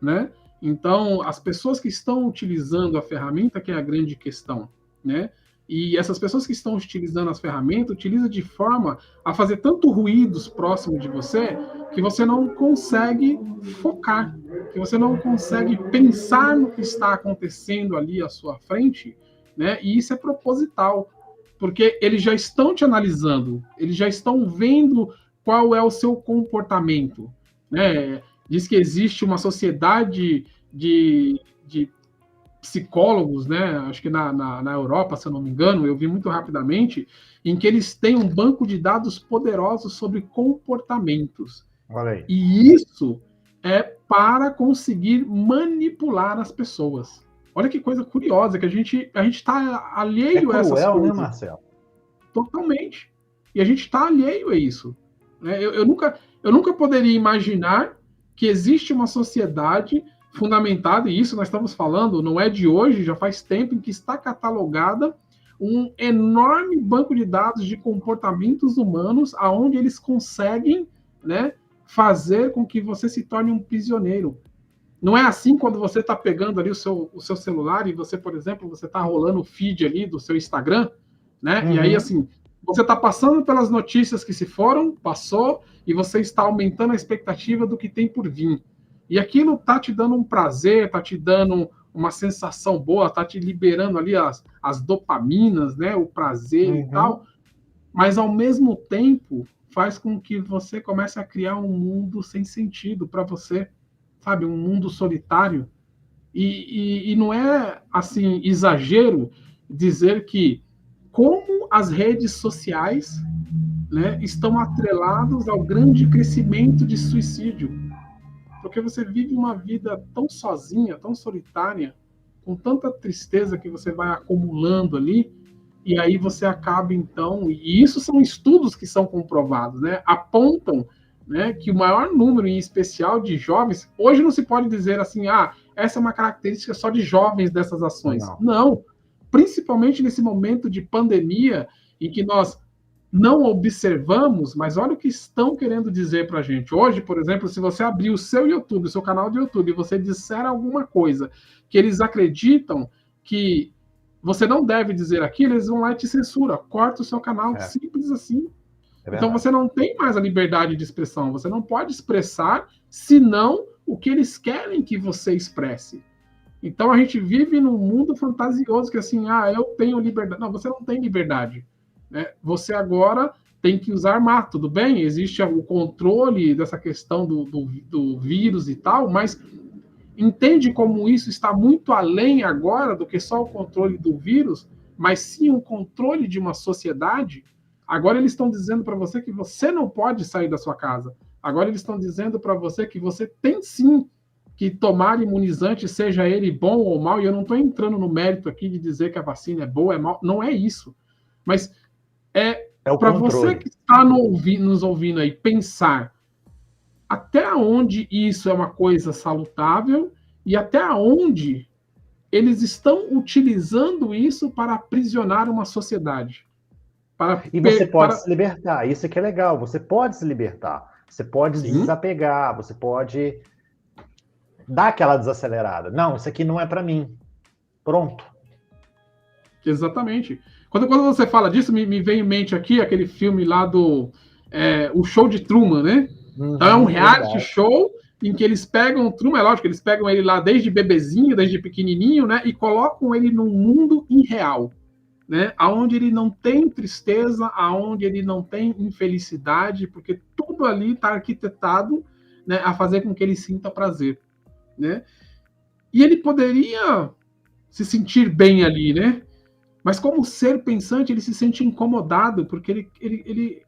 né? Então, as pessoas que estão utilizando a ferramenta que é a grande questão, né? E essas pessoas que estão utilizando as ferramentas, utilizam de forma a fazer tanto ruídos próximo de você, que você não consegue focar, que você não consegue pensar no que está acontecendo ali à sua frente, né? E isso é proposital, porque eles já estão te analisando, eles já estão vendo qual é o seu comportamento, né? Diz que existe uma sociedade de psicólogos, né? Acho que na Europa, se eu não me engano, eu vi muito rapidamente, em que eles têm um banco de dados poderosos sobre comportamentos. Olha aí. E isso é para conseguir manipular as pessoas. Olha que coisa curiosa, que a gente está alheio a essas coisas. Né, Marcelo? Totalmente. E a gente está alheio a isso. Eu nunca poderia imaginar que existe uma sociedade fundamentada, e isso nós estamos falando, não é de hoje, já faz tempo, em que está catalogada um enorme banco de dados de comportamentos humanos, aonde eles conseguem, né, fazer com que você se torne um prisioneiro. Não é assim quando você está pegando ali o seu celular e você, por exemplo, você está rolando o feed ali do seu Instagram, né? Uhum. E aí, assim, você está passando pelas notícias que se foram, passou, e você está aumentando a expectativa do que tem por vir. E aquilo está te dando um prazer, está te dando uma sensação boa, está te liberando ali as dopaminas, né? O prazer e tal. Mas, ao mesmo tempo, faz com que você comece a criar um mundo sem sentido para você, sabe? Um mundo solitário. E não é, assim, exagero dizer que como as redes sociais, né, estão atrelados ao grande crescimento de suicídio. Porque você vive uma vida tão sozinha, tão solitária, com tanta tristeza que você vai acumulando ali, e aí você acaba, então... E isso são estudos que são comprovados, né? Apontam, né, que o maior número, em especial, de jovens... Hoje não se pode dizer assim, essa é uma característica só de jovens dessas ações. Não. Principalmente nesse momento de pandemia, em que nós não observamos, mas olha o que estão querendo dizer para a gente. Hoje, por exemplo, se você abrir o seu YouTube, o seu canal de YouTube, e você disser alguma coisa que eles acreditam que você não deve dizer aquilo, eles vão lá e te censura, corta o seu canal, simples assim. Então você não tem mais a liberdade de expressão, você não pode expressar, senão o que eles querem que você expresse. Então a gente vive num mundo fantasioso que assim, eu tenho liberdade. Não, você não tem liberdade. Né? Você agora tem que usar armas, tudo bem? Existe o controle dessa questão do vírus e tal, mas entende como isso está muito além agora do que só o controle do vírus, mas sim o controle de uma sociedade. Agora eles estão dizendo para você que você não pode sair da sua casa. Agora eles estão dizendo para você que você tem sim que tomar imunizante, seja ele bom ou mal, e eu não estou entrando no mérito aqui de dizer que a vacina é boa, é mal, não é isso. Mas é para você que está nos ouvindo aí pensar até onde isso é uma coisa salutável e até onde eles estão utilizando isso para aprisionar uma sociedade. E você pode se libertar, isso que é legal, você pode se libertar, você pode desapegar, você pode dar aquela desacelerada. Não, isso aqui não é para mim. Pronto. Exatamente. Quando você fala disso, me vem em mente aqui aquele filme lá do O Show de Truman, né? Então é um reality show em que eles pegam o Truman, é lógico, eles pegam ele lá desde bebezinho, desde pequenininho, né? E colocam ele num mundo irreal, né? Aonde ele não tem tristeza, aonde ele não tem infelicidade, porque tudo ali está arquitetado, né, a fazer com que ele sinta prazer, né? E ele poderia se sentir bem ali, né? Mas como ser pensante, ele se sente incomodado, porque ele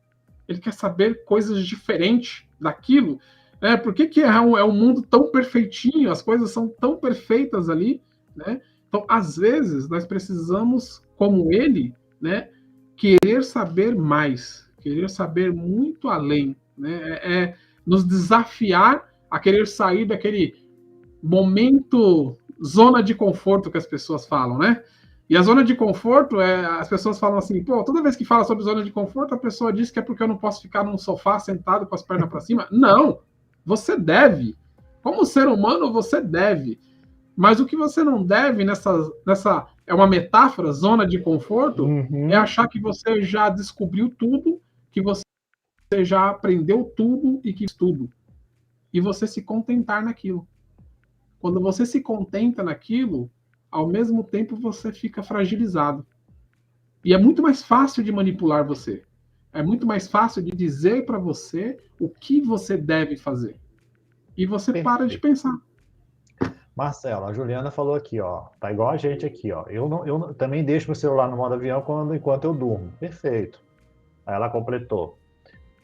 quer saber coisas diferentes daquilo. Né? Por que é um mundo tão perfeitinho, as coisas são tão perfeitas ali, né? Então, às vezes, nós precisamos, como ele, né, querer saber mais, querer saber muito além, né? Nos desafiar a querer sair daquele momento, zona de conforto que as pessoas falam, né? E a zona de conforto, as pessoas falam assim, toda vez que fala sobre zona de conforto, a pessoa diz que é porque eu não posso ficar num sofá sentado com as pernas para cima. Não, você deve. Como ser humano, você deve. Mas o que você não deve nessa é uma metáfora, zona de conforto, é achar que você já descobriu tudo, que você já aprendeu tudo e que tudo. E você se contentar naquilo. Quando você se contenta naquilo, ao mesmo tempo você fica fragilizado. E é muito mais fácil de manipular você. É muito mais fácil de dizer para você o que você deve fazer. E você para de pensar. Marcelo, a Juliana falou aqui, ó, tá igual a gente aqui, ó. Eu também deixo meu celular no modo avião enquanto eu durmo. Perfeito. Aí ela completou.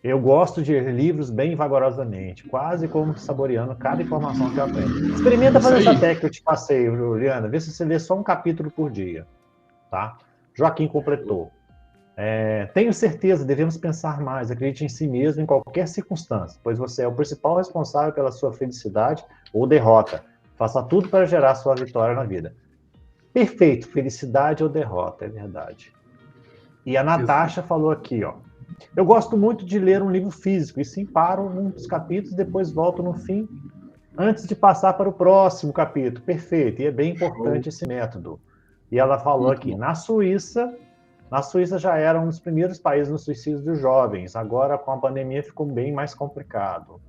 Eu gosto de ler livros bem vagarosamente, quase como saboreando cada informação que eu aprendo. Experimenta fazer essa técnica que eu te passei, Juliana. Vê se você lê só um capítulo por dia. Tá? Joaquim completou. Tenho certeza, devemos pensar mais, acredite em si mesmo em qualquer circunstância, pois você é o principal responsável pela sua felicidade ou derrota. Faça tudo para gerar sua vitória na vida. Perfeito, felicidade ou derrota, é verdade. E a Natasha falou aqui, ó. Eu gosto muito de ler um livro físico, e sim paro num dos capítulos, depois volto no fim, antes de passar para o próximo capítulo. Perfeito, e é bem importante esse método. E ela falou Muito aqui, bom. na Suíça já era um dos primeiros países no suicídio dos jovens, agora com a pandemia ficou bem mais complicado.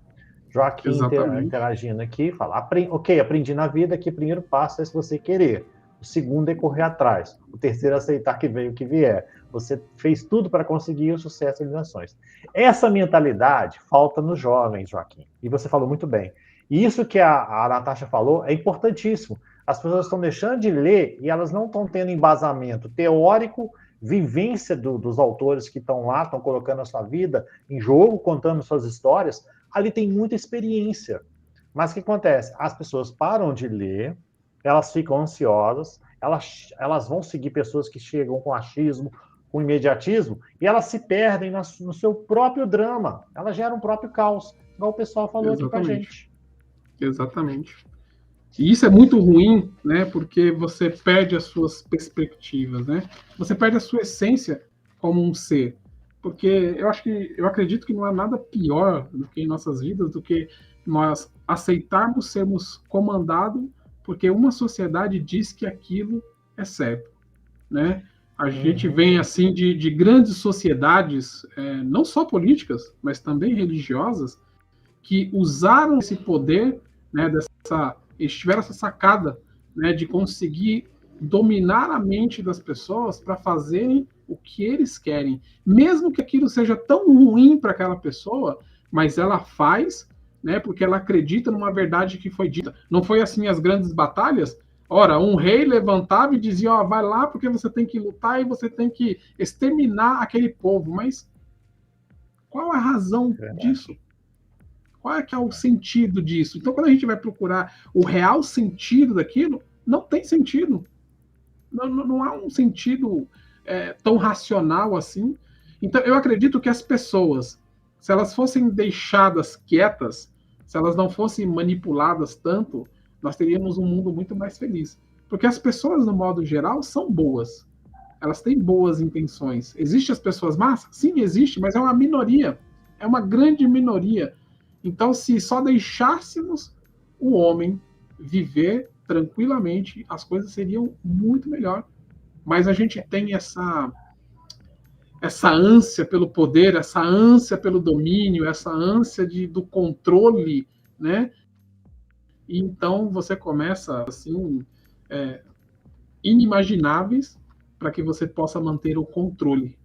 Joaquim Exatamente. interagindo aqui, fala, ok, aprendi na vida que o primeiro passo é se você querer, o segundo é correr atrás, o terceiro é aceitar que veio o que vier. Você fez tudo para conseguir o sucesso e realizações. Essa mentalidade falta nos jovens, Joaquim, e você falou muito bem. E isso que a Natasha falou é importantíssimo. As pessoas estão deixando de ler e elas não estão tendo embasamento teórico, vivência dos autores que estão lá, estão colocando a sua vida em jogo, contando suas histórias. Ali tem muita experiência. Mas o que acontece? As pessoas param de ler, elas ficam ansiosas, elas vão seguir pessoas que chegam com achismo, com imediatismo, e elas se perdem no seu próprio drama. Elas geram um próprio caos, igual o pessoal falou aqui com a gente. Exatamente. E isso é muito ruim, né? Porque você perde as suas perspectivas, né? Você perde a sua essência como um ser. Porque eu acredito que não há nada pior do que em nossas vidas do que nós aceitarmos sermos comandados porque uma sociedade diz que aquilo é certo, né? A gente vem assim de grandes sociedades, não só políticas, mas também religiosas, que usaram esse poder, né, eles tiveram essa sacada, né, de conseguir dominar a mente das pessoas para fazerem o que eles querem, mesmo que aquilo seja tão ruim para aquela pessoa, mas ela faz, né, porque ela acredita numa verdade que foi dita. Não foi assim as grandes batalhas? Ora, um rei levantava e dizia, ó, vai lá porque você tem que lutar e você tem que exterminar aquele povo, mas qual a razão disso? Qual é que é o sentido disso? Então, quando a gente vai procurar o real sentido daquilo, não tem sentido. Não há um sentido tão racional assim. Então, eu acredito que as pessoas, se elas fossem deixadas quietas, se elas não fossem manipuladas tanto, nós teríamos um mundo muito mais feliz. Porque as pessoas, no modo geral, são boas. Elas têm boas intenções. Existem as pessoas más? Sim, existe, mas é uma minoria. É uma grande minoria. Então, se só deixássemos o homem viver tranquilamente, as coisas seriam muito melhor. Mas a gente tem essa ânsia pelo poder, essa ânsia pelo domínio, essa ânsia do controle, né? E então você começa assim inimagináveis para que você possa manter o controle,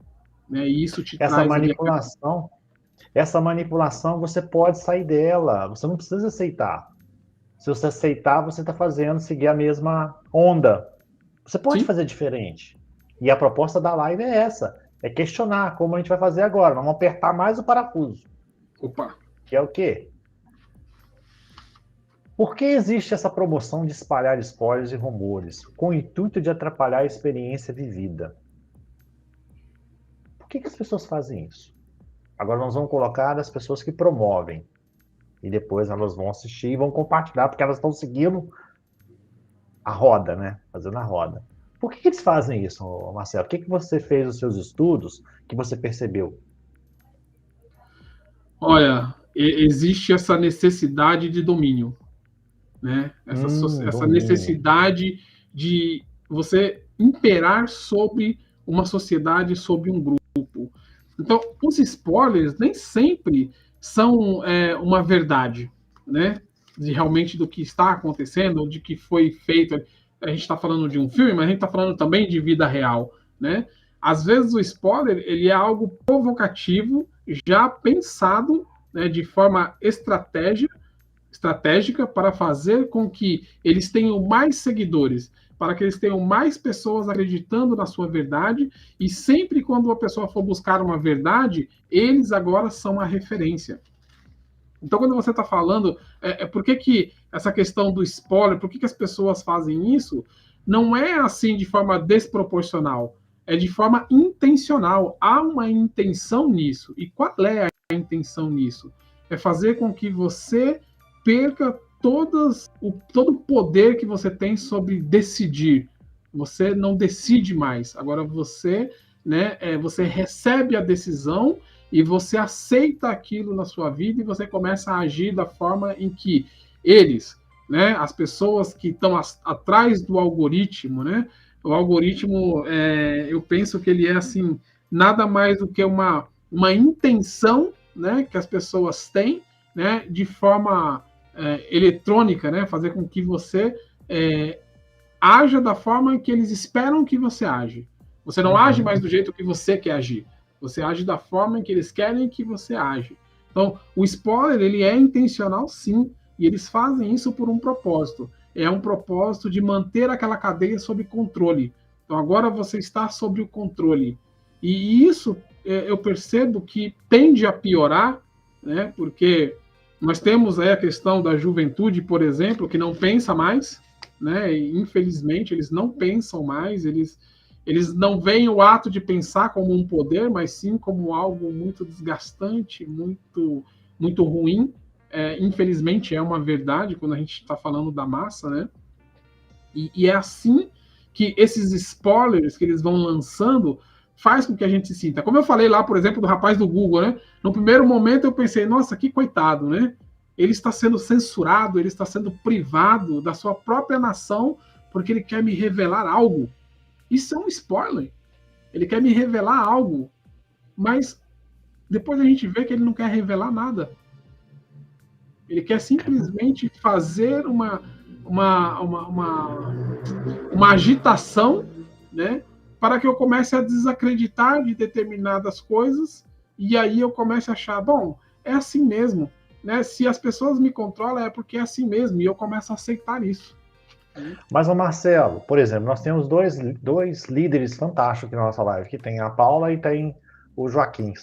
né? E isso te essa traz manipulação. Essa manipulação, você pode sair dela, você não precisa aceitar. Se você aceitar, você está seguir a mesma onda. Você pode fazer diferente. E a proposta da live é essa, é questionar como a gente vai fazer agora. Vamos apertar mais o parafuso. Opa! Que é o quê? Por que existe essa promoção de espalhar spoilers e rumores, com o intuito de atrapalhar a experiência vivida? Por que as pessoas fazem isso? Agora nós vamos colocar as pessoas que promovem. E depois elas vão assistir e vão compartilhar, porque elas estão seguindo a roda, né? Fazendo a roda. Por que eles fazem isso, Marcelo? O que você fez nos seus estudos que você percebeu? Olha, existe essa necessidade de domínio, né? Essa necessidade de você imperar sobre uma sociedade, sobre um grupo. Então, os spoilers nem sempre são uma verdade, né? Realmente do que está acontecendo, ou de que foi feito. A gente está falando de um filme, mas a gente está falando também de vida real, né? Às vezes o spoiler ele é algo provocativo, já pensado, né, de forma estratégica para fazer com que eles tenham mais seguidores, para que eles tenham mais pessoas acreditando na sua verdade, e sempre quando a pessoa for buscar uma verdade, eles agora são a referência. Então, quando você está falando, por que essa questão do spoiler, por que as pessoas fazem isso, não é assim de forma desproporcional, é de forma intencional. Há uma intenção nisso. E qual é a intenção nisso? É fazer com que você perca todo o poder que você tem sobre decidir. Você não decide mais. Agora você né, você recebe a decisão e você aceita aquilo na sua vida e você começa a agir da forma em que eles, né, as pessoas que estão atrás do algoritmo, né, o algoritmo, eu penso que ele é assim, nada mais do que uma intenção, né, que as pessoas têm, né, de forma eletrônica, né, fazer com que você haja da forma que eles esperam que você age. Você não age mais do jeito que você quer agir. Você age da forma em que eles querem que você age. Então, o spoiler, ele é intencional, sim, e eles fazem isso por um propósito. É um propósito de manter aquela cadeia sob controle. Então, agora você está sob o controle. E isso eu percebo que tende a piorar, né? Porque nós temos aí a questão da juventude, por exemplo, que não pensa mais, né? E, infelizmente, eles não pensam mais, eles não veem o ato de pensar como um poder, mas sim como algo muito desgastante, muito, muito ruim. Infelizmente, é uma verdade quando a gente está falando da massa, né? E é assim que esses spoilers que eles vão lançando faz com que a gente se sinta. Como eu falei lá, por exemplo, do rapaz do Google, né? No primeiro momento eu pensei, nossa, que coitado, né? Ele está sendo censurado, ele está sendo privado da sua própria nação porque ele quer me revelar algo. Isso é um spoiler. Ele quer me revelar algo, mas depois a gente vê que ele não quer revelar nada. Ele quer simplesmente fazer uma agitação, né, para que eu comece a desacreditar de determinadas coisas e aí eu comece a achar, bom, é assim mesmo, né? Se as pessoas me controlam é porque é assim mesmo e eu começo a aceitar isso. Mas, o Marcelo, por exemplo, nós temos dois líderes fantásticos na nossa live, que tem a Paula e tem o Joaquim, que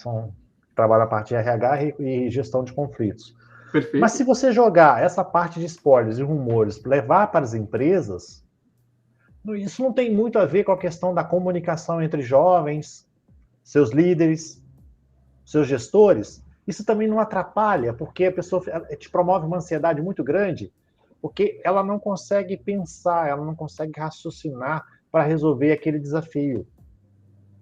trabalham a parte de RH e gestão de conflitos. Perfeito. Mas se você jogar essa parte de spoilers e rumores, levar para as empresas, isso não tem muito a ver com a questão da comunicação entre jovens, seus líderes, seus gestores. Isso também não atrapalha, porque a pessoa te promove uma ansiedade muito grande, porque ela não consegue pensar, ela não consegue raciocinar para resolver aquele desafio.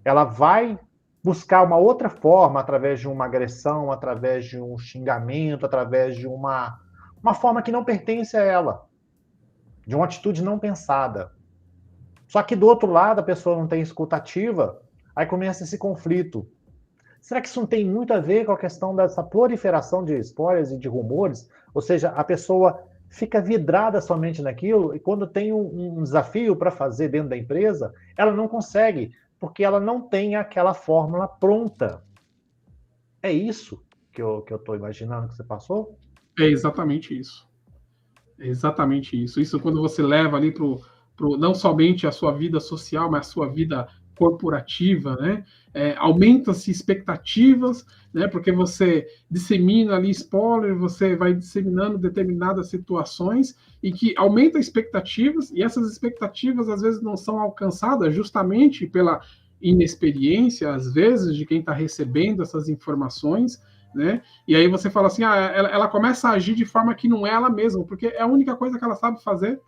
Ela vai buscar uma outra forma, através de uma agressão, através de um xingamento, através de uma forma que não pertence a ela, de uma atitude não pensada. Só que do outro lado, a pessoa não tem escuta ativa, aí começa esse conflito. Será que isso não tem muito a ver com a questão dessa proliferação de spoilers e de rumores? Ou seja, a pessoa fica vidrada somente naquilo e quando tem um desafio para fazer dentro da empresa, ela não consegue, porque ela não tem aquela fórmula pronta. É isso que eu estou imaginando que você passou? É exatamente isso. É exatamente isso. Isso quando você leva ali não somente a sua vida social, mas a sua vida corporativa, né? Aumenta-se expectativas, né? Porque você dissemina ali spoiler, você vai disseminando determinadas situações e que aumenta expectativas, e essas expectativas às vezes não são alcançadas justamente pela inexperiência, às vezes, de quem está recebendo essas informações, né? E aí você fala assim, ela começa a agir de forma que não é ela mesma, porque é a única coisa que ela sabe fazer.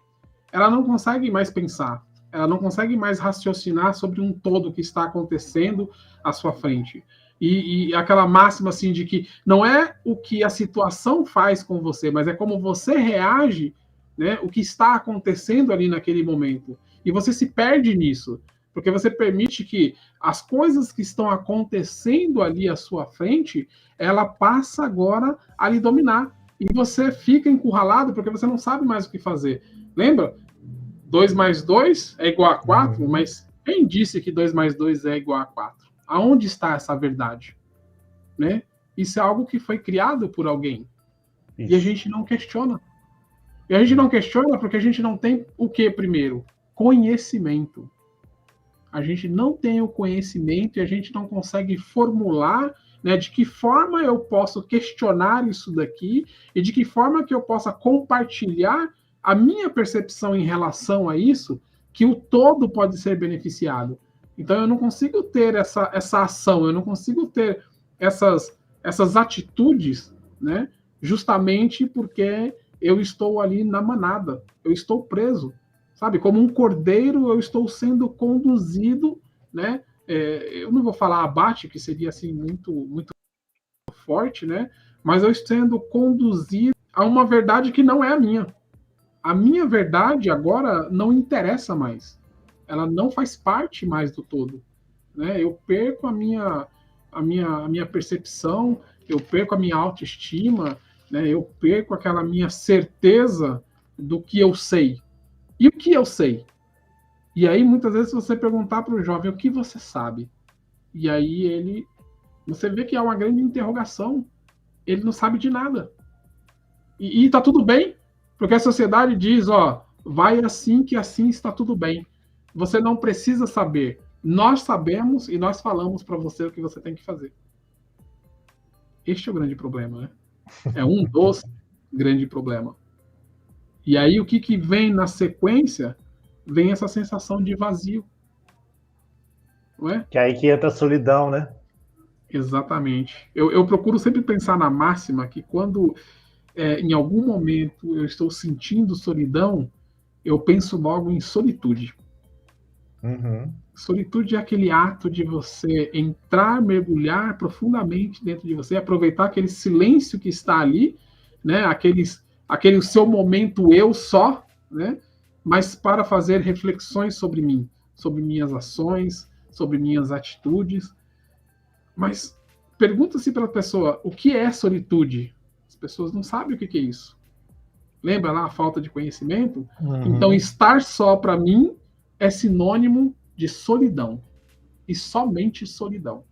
Ela não consegue mais pensar, ela não consegue mais raciocinar sobre um todo que está acontecendo à sua frente. E aquela máxima assim de que não é o que a situação faz com você, mas é como você reage, né, o que está acontecendo ali naquele momento. E você se perde nisso, porque você permite que as coisas que estão acontecendo ali à sua frente, ela passa agora a lhe dominar. E você fica encurralado porque você não sabe mais o que fazer. Lembra? 2 mais 2 é igual a 4, mas quem disse que 2 mais 2 é igual a 4? Aonde está essa verdade? Né? Isso é algo que foi criado por alguém. Isso. E a gente não questiona. E a gente não questiona porque a gente não tem o que primeiro? Conhecimento. A gente não tem o conhecimento e a gente não consegue formular, né, de que forma eu posso questionar isso daqui e de que forma que eu possa compartilhar a minha percepção em relação a isso, que o todo pode ser beneficiado. Então eu não consigo ter essa ação, eu não consigo ter essas atitudes, né, justamente porque eu estou ali na manada, eu estou preso. Sabe, como um cordeiro, eu estou sendo conduzido, né, eu não vou falar abate, que seria assim muito, muito forte, né? Mas eu estou sendo conduzido a uma verdade que não é a minha. A minha verdade agora não interessa mais. Ela não faz parte mais do todo, né? Eu perco a minha percepção, eu perco a minha autoestima, né? Eu perco aquela minha certeza do que eu sei. E o que eu sei? E aí, muitas vezes, você perguntar para o jovem o que você sabe, e aí você vê que é uma grande interrogação. Ele não sabe de nada. E tá tudo bem, porque a sociedade diz, ó, vai assim que assim está tudo bem. Você não precisa saber. Nós sabemos e nós falamos para você o que você tem que fazer. Este é o grande problema, né? É um dos grandes problemas. E aí o que vem na sequência? Vem essa sensação de vazio. Não é? Que aí que entra a solidão, né? Exatamente. Eu procuro sempre pensar na máxima que quando em algum momento eu estou sentindo solidão, eu penso logo em solitude. Uhum. Solitude é aquele ato de você entrar, mergulhar profundamente dentro de você, aproveitar aquele silêncio que está ali, né? Aquele seu momento eu só, né? Mas para fazer reflexões sobre mim, sobre minhas ações, sobre minhas atitudes. Mas pergunta-se para a pessoa, o que é solitude? As pessoas não sabem o que é isso. Lembra lá a falta de conhecimento? Uhum. Então, estar só para mim é sinônimo de solidão. E somente solidão.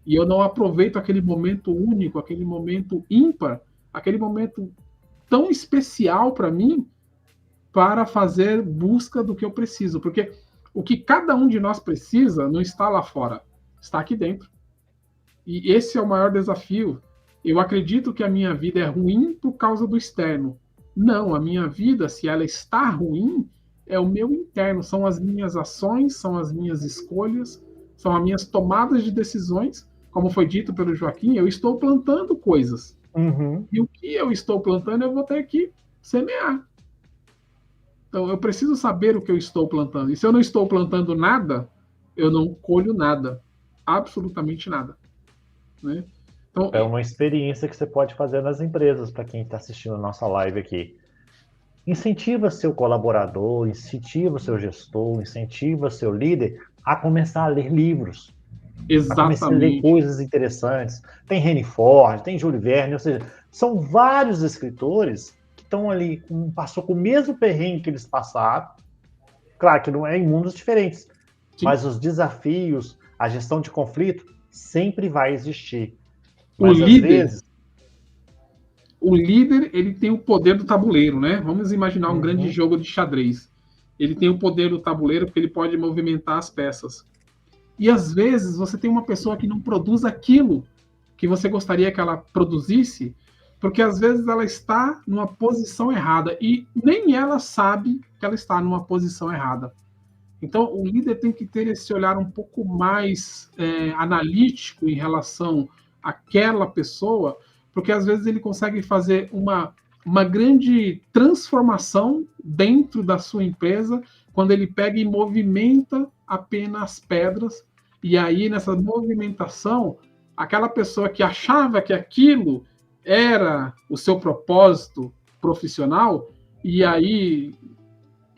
E eu não aproveito aquele momento único, aquele momento ímpar, aquele momento tão especial para mim para fazer busca do que eu preciso. Porque o que cada um de nós precisa não está lá fora, está aqui dentro. E esse é o maior desafio. Eu acredito que a minha vida é ruim por causa do externo. Não, a minha vida, se ela está ruim, é o meu interno. São as minhas ações, são as minhas escolhas, são as minhas tomadas de decisões. Como foi dito pelo Joaquim, eu estou plantando coisas. Uhum. E o que eu estou plantando, eu vou ter que semear. Então, eu preciso saber o que eu estou plantando. E se eu não estou plantando nada, eu não colho nada. Absolutamente nada. Né? Então, É uma experiência que você pode fazer nas empresas, para quem está assistindo a nossa live aqui. Incentiva seu colaborador, incentiva seu gestor, incentiva seu líder a começar a ler livros. A começar a ler coisas interessantes. Tem Henry Ford, tem Júlio Verne, ou seja, são vários escritores que estão ali, passou com o mesmo perrengue que eles passaram. Claro que não é em mundos diferentes, sim, mas os desafios, a gestão de conflito, sempre vai existir. Mas às vezes... O líder, ele tem o poder do tabuleiro, né? Vamos imaginar um grande jogo de xadrez. Ele tem o poder do tabuleiro porque ele pode movimentar as peças. E às vezes você tem uma pessoa que não produz aquilo que você gostaria que ela produzisse, porque às vezes ela está numa posição errada e nem ela sabe que ela está numa posição errada. Então o líder tem que ter esse olhar um pouco mais analítico em relação àquela pessoa, porque às vezes ele consegue fazer uma grande transformação dentro da sua empresa quando ele pega e movimenta apenas pedras, e aí nessa movimentação, aquela pessoa que achava que aquilo era o seu propósito profissional, e aí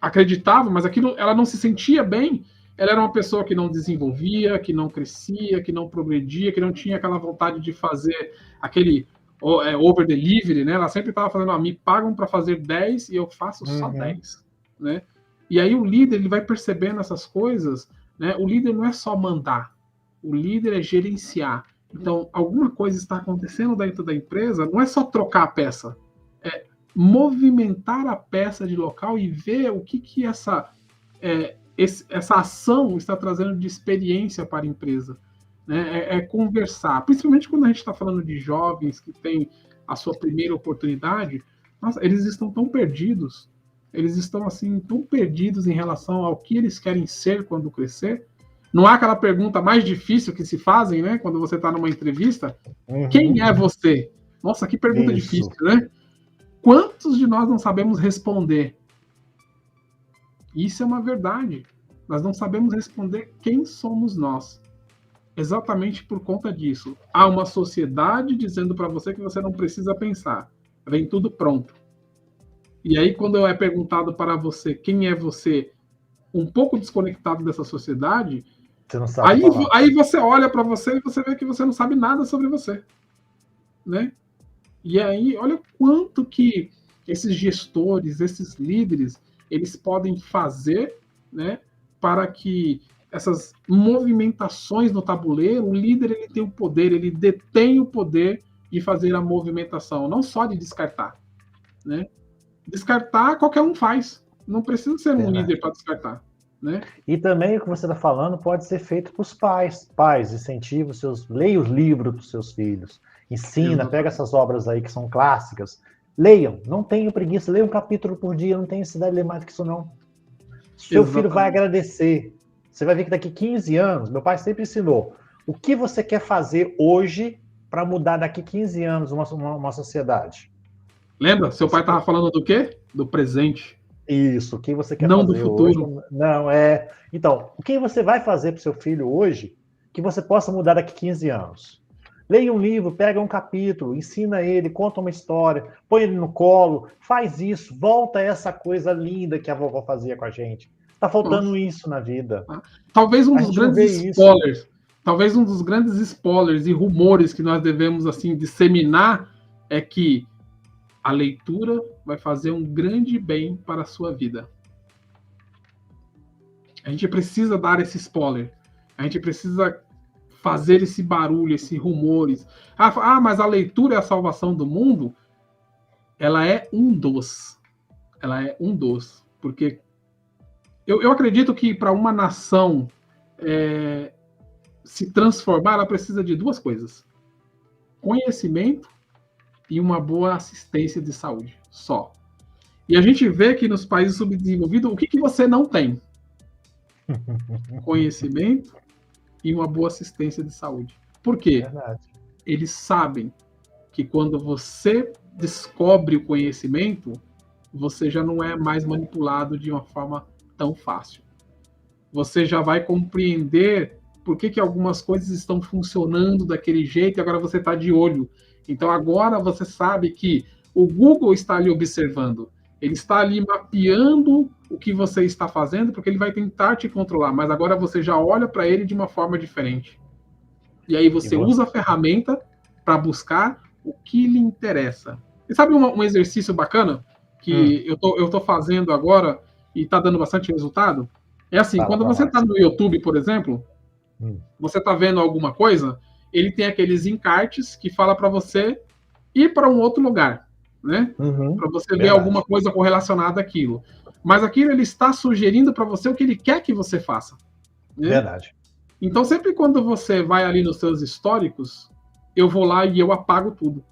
acreditava, mas aquilo ela não se sentia bem, ela era uma pessoa que não desenvolvia, que não crescia, que não progredia, que não tinha aquela vontade de fazer aquele over delivery, né? Ela sempre estava falando, me pagam para fazer 10 e eu faço só 10, né? E aí o líder, ele vai percebendo essas coisas, né? O líder não é só mandar, o líder é gerenciar. Então, alguma coisa está acontecendo dentro da empresa, não é só trocar a peça, é movimentar a peça de local e ver o que essa ação está trazendo de experiência para a empresa. Né? Conversar, principalmente quando a gente está falando de jovens que têm a sua primeira oportunidade, nossa, eles estão tão perdidos, eles estão assim tão perdidos em relação ao que eles querem ser quando crescer. Não há aquela pergunta mais difícil que se fazem, né? Quando você está numa entrevista, quem é você? Nossa, que pergunta difícil, né? Quantos de nós não sabemos responder? Isso é uma verdade. nós não sabemos responder quem somos nós. Exatamente por conta disso. Há uma sociedade dizendo para você que você não precisa pensar. Vem tudo pronto. E aí, quando é perguntado para você quem é você, um pouco desconectado dessa sociedade, Você não sabe aí você olha para você e você vê que você não sabe nada sobre você. Né? E aí, olha o quanto que esses gestores, esses líderes, eles podem fazer, né, para que essas movimentações no tabuleiro, o líder ele tem o poder, ele detém o poder de fazer a movimentação, não só de descartar. Né? Descartar, qualquer um faz. Não precisa ser um líder para descartar. Né? E também o que você está falando pode ser feito para os pais. Pais, incentiva leia os livros para os seus filhos. Ensina, pega essas obras aí que são clássicas. Leiam, não tenham preguiça, leia um capítulo por dia, não tenha necessidade de ler mais do que isso não. Seu filho vai agradecer. Você vai ver que daqui 15 anos, meu pai sempre ensinou, o que você quer fazer hoje para mudar daqui 15 anos uma sociedade? Lembra? Seu pai estava falando do quê? Do presente. Isso, o que você quer não fazer do futuro. Hoje? Não, Então, o que você vai fazer para o seu filho hoje que você possa mudar daqui 15 anos? Leia um livro, pega um capítulo, ensina ele, conta uma história, põe ele no colo, faz isso, volta essa coisa linda que a vovó fazia com a gente. Tá faltando isso na vida. Talvez um dos grandes spoilers, talvez um dos grandes spoilers e rumores que nós devemos assim disseminar é que a leitura vai fazer um grande bem para a sua vida. A gente precisa dar esse spoiler. A gente precisa fazer esse barulho, esses rumores. Mas a leitura é a salvação do mundo? Ela é um dos. Ela é um dos. Porque eu acredito que para uma nação se transformar, ela precisa de duas coisas. Conhecimento e uma boa assistência de saúde, só. E a gente vê que nos países subdesenvolvidos, o que você não tem? Conhecimento e uma boa assistência de saúde. Por quê? Verdade. Eles sabem que quando você descobre o conhecimento, você já não é mais manipulado de uma forma tão fácil. Você já vai compreender por que algumas coisas estão funcionando daquele jeito e agora você está de olho. Então agora você sabe que o Google está ali observando. Ele está ali mapeando o que você está fazendo, porque ele vai tentar te controlar, mas agora você já olha para ele de uma forma diferente. E aí você usa a ferramenta para buscar o que lhe interessa. E sabe um exercício bacana que eu tô fazendo agora e está dando bastante resultado? É assim, quando você está no YouTube, por exemplo, você está vendo alguma coisa, ele tem aqueles encartes que fala para você ir para um outro lugar, né? Para você ver alguma coisa correlacionada àquilo. Mas aquilo ele está sugerindo para você o que ele quer que você faça. Né? Verdade. Então, sempre quando você vai ali nos seus históricos, eu vou lá e eu apago tudo.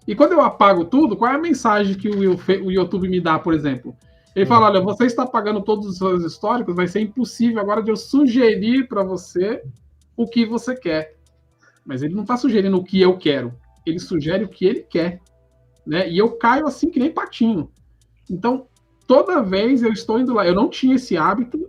E quando eu apago tudo, qual é a mensagem que o YouTube me dá, por exemplo? Ele fala, olha, você está apagando todos os seus históricos, vai ser impossível agora de eu sugerir para você o que você quer. Mas ele não está sugerindo o que eu quero. Ele sugere o que ele quer. Né? E eu caio assim que nem patinho. Então, toda vez eu estou indo lá. Eu não tinha esse hábito.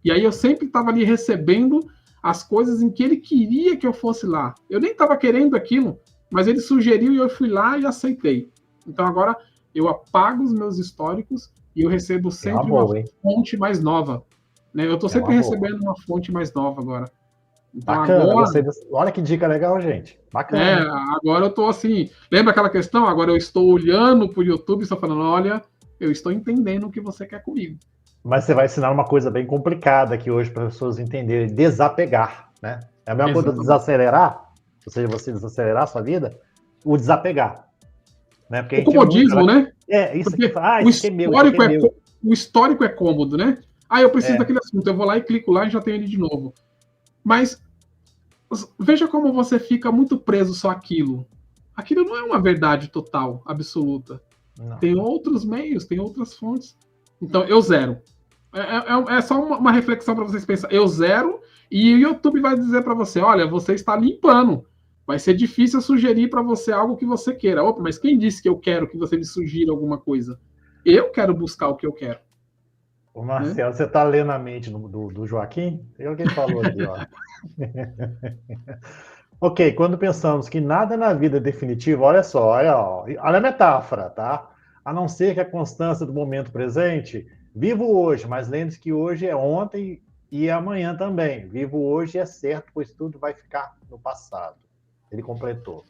E aí eu sempre estava ali recebendo as coisas em que ele queria que eu fosse lá. Eu nem estava querendo aquilo, mas ele sugeriu e eu fui lá e aceitei. Então agora eu apago os meus históricos e eu recebo sempre uma fonte mais nova. Né? Eu estou sempre recebendo uma fonte mais nova agora. Então, bacana, agora, olha que dica legal, gente. Bacana. Agora eu estou assim. Lembra aquela questão? Agora eu estou olhando para o YouTube e estou falando: olha, eu estou entendendo o que você quer comigo. Mas você vai ensinar uma coisa bem complicada aqui hoje para as pessoas entenderem: desapegar. Né? É a mesma coisa desacelerar, ou seja, você desacelerar a sua vida, o desapegar. Né? Porque o comodismo, né? Isso porque aqui, o histórico é cômodo, né? Eu preciso daquele assunto, eu vou lá e clico lá e já tenho ele de novo. Mas veja como você fica muito preso só àquilo. Aquilo não é uma verdade total, absoluta. Não. Tem outros meios, tem outras fontes. Então, eu zero. É só uma reflexão para vocês pensarem. Eu zero e o YouTube vai dizer para você, olha, você está limpando. Vai ser difícil sugerir para você algo que você queira. Opa, mas quem disse que eu quero que você me sugira alguma coisa? Eu quero buscar o que eu quero. O Marcelo, você está lendo a mente do Joaquim? É o que ele falou aqui, ó. Ok, quando pensamos que nada na vida é definitivo, olha só, olha a metáfora, tá? A não ser que a constância do momento presente, vivo hoje, mas lembre-se que hoje é ontem e é amanhã também. Vivo hoje é certo, pois tudo vai ficar no passado. Ele completou.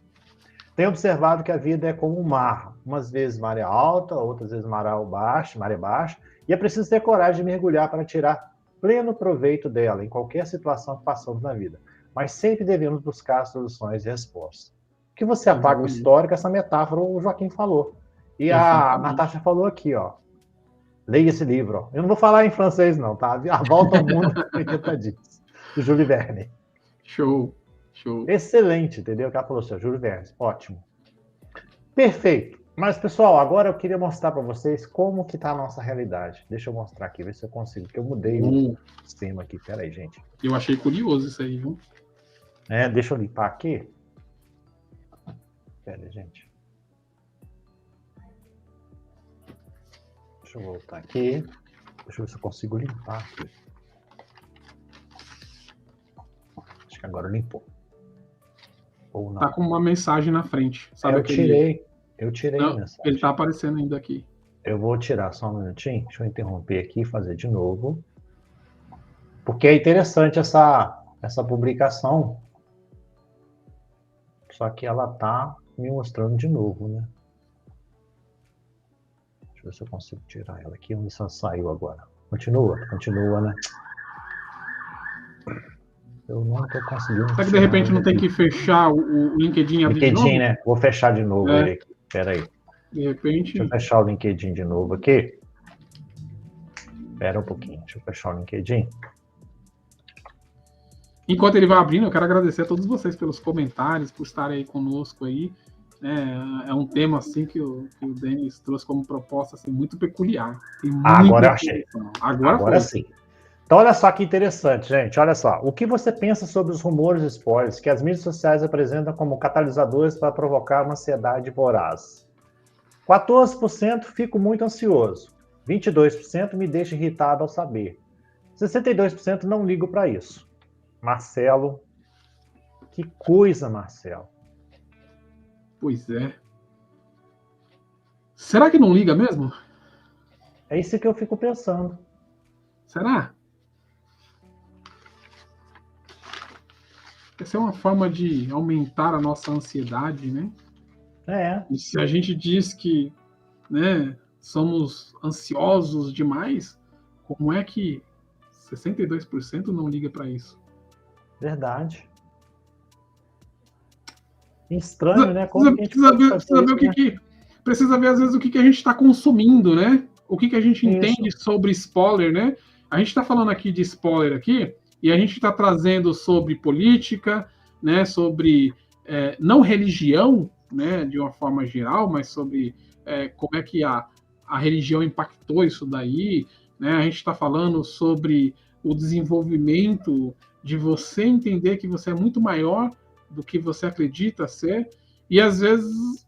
Tenho observado que a vida é como um mar. Umas vezes maré alta, outras vezes maré baixa, e é preciso ter coragem de mergulhar para tirar pleno proveito dela, em qualquer situação que passamos na vida. Mas sempre devemos buscar soluções e respostas. O que você apaga o histórico, essa metáfora o Joaquim falou. E a Natasha falou aqui, ó. Leia esse livro, ó. Eu não vou falar em francês, não, tá? A Volta ao Mundo do Júlio Verne. Show. Excelente, entendeu? O cara falou assim, Júlio Verne, ótimo. Perfeito. Mas, pessoal, agora eu queria mostrar para vocês como que tá a nossa realidade. Deixa eu mostrar aqui, ver se eu consigo, porque eu mudei o sistema aqui. Pera aí, gente. Eu achei curioso isso aí, viu? Deixa eu limpar aqui. Pera aí, gente. Deixa eu voltar aqui. Deixa eu ver se eu consigo limpar aqui. Acho que agora limpou. Ou não. Tá com uma mensagem na frente. Sabe eu tirei não, a mensagem. Ele tá aparecendo ainda aqui. Eu vou tirar só um minutinho. Deixa eu interromper aqui e fazer de novo. Porque é interessante essa publicação. Só que ela tá me mostrando de novo, né? Deixa eu ver se eu consigo tirar ela aqui. Isso saiu agora. Continua, né? Eu não tô conseguindo. Será que de repente não tem que fechar o LinkedIn e abrir de novo? LinkedIn, né? Vou fechar de novo ele aqui. Pera aí. De repente... Deixa eu fechar o LinkedIn de novo aqui. Espera um pouquinho. Deixa eu fechar o LinkedIn. Enquanto ele vai abrindo, eu quero agradecer a todos vocês pelos comentários, por estarem aí conosco aí. É um tema assim que o Denis trouxe como proposta assim, muito peculiar. Agora eu achei. Agora sim. Então, olha só que interessante, gente. Olha só. O que você pensa sobre os rumores e spoilers que as mídias sociais apresentam como catalisadores para provocar uma ansiedade voraz? 14% fico muito ansioso. 22% me deixa irritado ao saber. 62% não ligo para isso. Marcelo. Que coisa, Marcelo. Pois é. Será que não liga mesmo? É isso que eu fico pensando. Será? Essa é uma forma de aumentar a nossa ansiedade, né? E se a gente diz que, né, somos ansiosos demais, como é que 62% não liga para isso? Verdade. Estranho, né? Precisa ver, às vezes, o que a gente está consumindo, né? O que a gente entende sobre spoiler, né? A gente está falando aqui de spoiler aqui, e a gente está trazendo sobre política, né? Sobre, não religião, né? De uma forma geral, mas sobre como é que a religião impactou isso daí, né? A gente está falando sobre o desenvolvimento de você entender que você é muito maior do que você acredita ser, e às vezes,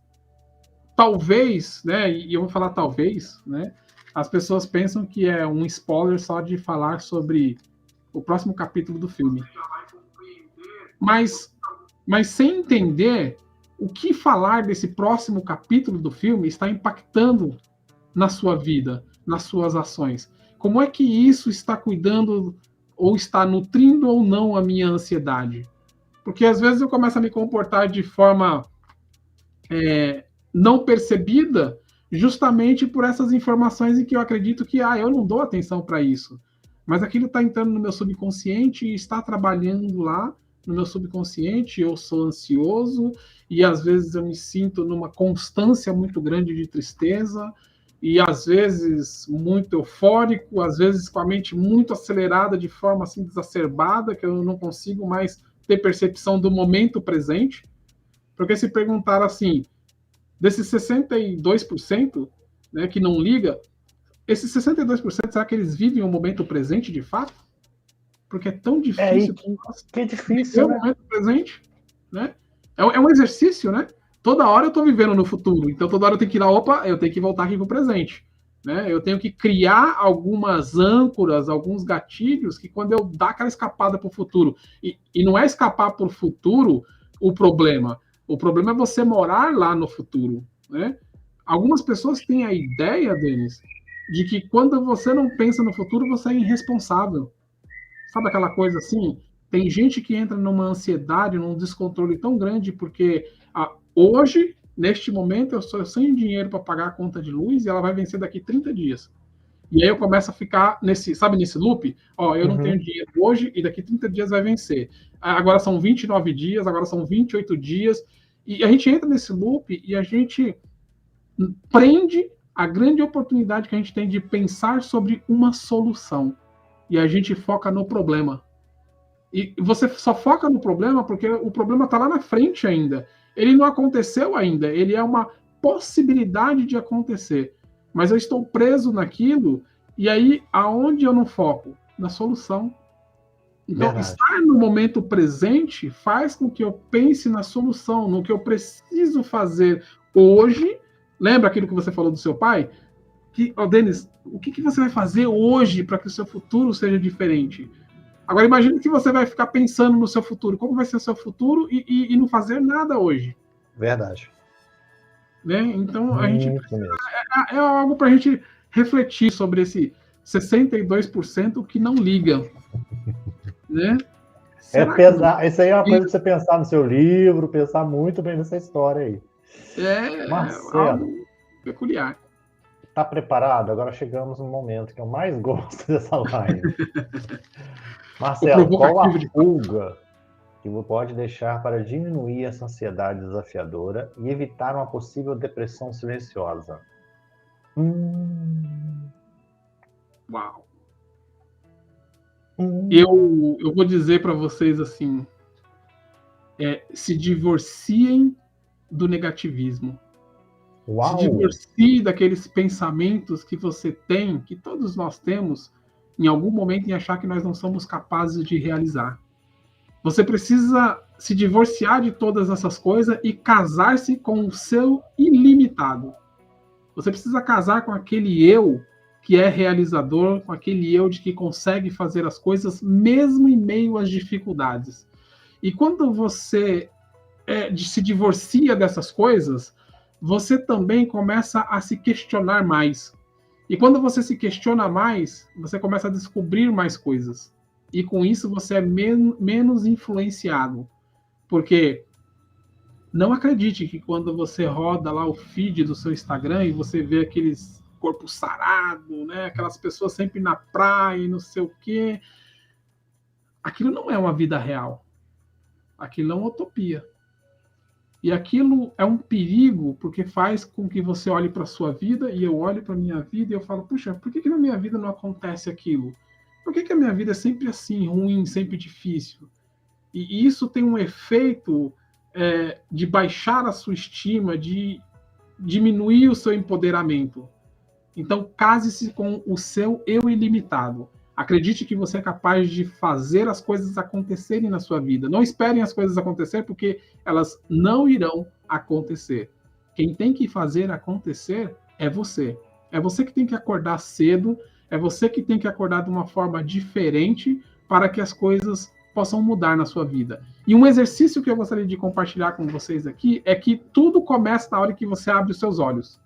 talvez, né, e eu vou falar talvez, né, as pessoas pensam que é um spoiler só de falar sobre o próximo capítulo do filme. Mas sem entender o que falar desse próximo capítulo do filme está impactando na sua vida, nas suas ações. Como é que isso está cuidando ou está nutrindo ou não a minha ansiedade? Porque às vezes eu começo a me comportar de forma não percebida, justamente por essas informações em que eu acredito que eu não dou atenção para isso. Mas aquilo está entrando no meu subconsciente e está trabalhando lá no meu subconsciente. Eu sou ansioso e às vezes eu me sinto numa constância muito grande de tristeza e às vezes muito eufórico, às vezes com a mente muito acelerada de forma assim exacerbada, que eu não consigo mais ter percepção do momento presente. Porque se perguntar assim, desses 62%, né, que não liga, esses 62%, será que eles vivem o momento presente de fato? Porque é tão difícil. Que é difícil, né? O momento presente, né? É um exercício, né? Toda hora eu estou vivendo no futuro, então toda hora eu tenho que ir lá, eu tenho que voltar aqui pro presente. né? Eu tenho que criar algumas âncoras, alguns gatilhos, que quando eu dar aquela escapada para o futuro, e não é escapar para o futuro o problema é você morar lá no futuro, né? Algumas pessoas têm a ideia, Denis, de que quando você não pensa no futuro, você é irresponsável. Sabe aquela coisa assim? Tem gente que entra numa ansiedade, num descontrole tão grande, porque hoje, neste momento, eu estou sem dinheiro para pagar a conta de luz e ela vai vencer daqui 30 dias. E aí eu começo a ficar nesse loop? Ó, eu não tenho dinheiro hoje e daqui 30 dias vai vencer. Agora são 29 dias, agora são 28 dias. E a gente entra nesse loop e a gente prende a grande oportunidade que a gente tem de pensar sobre uma solução. E a gente foca no problema. E você só foca no problema porque o problema está lá na frente ainda. Ele não aconteceu ainda. Ele é uma possibilidade de acontecer. Mas eu estou preso naquilo. E aí, aonde eu não foco? Na solução. Então, verdade. Estar no momento presente faz com que eu pense na solução, no que eu preciso fazer hoje. Lembra aquilo que você falou do seu pai? Denis, o que você vai fazer hoje para que o seu futuro seja diferente? Agora, imagine que você vai ficar pensando no seu futuro. Como vai ser o seu futuro e não fazer nada hoje. Verdade. Né? Então, a gente é algo para a gente refletir sobre esse 62% que não liga. Né? Isso aí é uma coisa para você pensar no seu livro, pensar muito bem nessa história aí. Marcelo, algo peculiar. Está preparado? Agora chegamos no momento que eu mais gosto dessa live. Marcelo, qual a fuga que você pode deixar para diminuir essa ansiedade desafiadora e evitar uma possível depressão silenciosa? Uau! Eu vou dizer para vocês assim, se divorciem do negativismo. Uau. Se divorcie daqueles pensamentos que você tem, que todos nós temos, em algum momento, em achar que nós não somos capazes de realizar. Você precisa se divorciar de todas essas coisas e casar-se com o seu ilimitado. Você precisa casar com aquele eu que é realizador, com aquele eu de que consegue fazer as coisas mesmo em meio às dificuldades. E quando você se divorcia dessas coisas, você também começa a se questionar mais. E quando você se questiona mais, você começa a descobrir mais coisas. E com isso você é menos influenciado. Porque não acredite que quando você roda lá o feed do seu Instagram e você vê aqueles corpo sarado, né? Aquelas pessoas sempre na praia e não sei o quê. Aquilo não é uma vida real. Aquilo é uma utopia. E aquilo é um perigo, porque faz com que você olhe para a sua vida, e eu olho para a minha vida e eu falo, puxa, por que na minha vida não acontece aquilo? Por que a minha vida é sempre assim, ruim, sempre difícil? E isso tem um efeito de baixar a sua estima, de diminuir o seu empoderamento. Então, case-se com o seu eu ilimitado. Acredite que você é capaz de fazer as coisas acontecerem na sua vida. Não esperem as coisas acontecer, porque elas não irão acontecer. Quem tem que fazer acontecer é você. É você que tem que acordar cedo, é você que tem que acordar de uma forma diferente para que as coisas possam mudar na sua vida. E um exercício que eu gostaria de compartilhar com vocês aqui é que tudo começa na hora que você abre os seus olhos.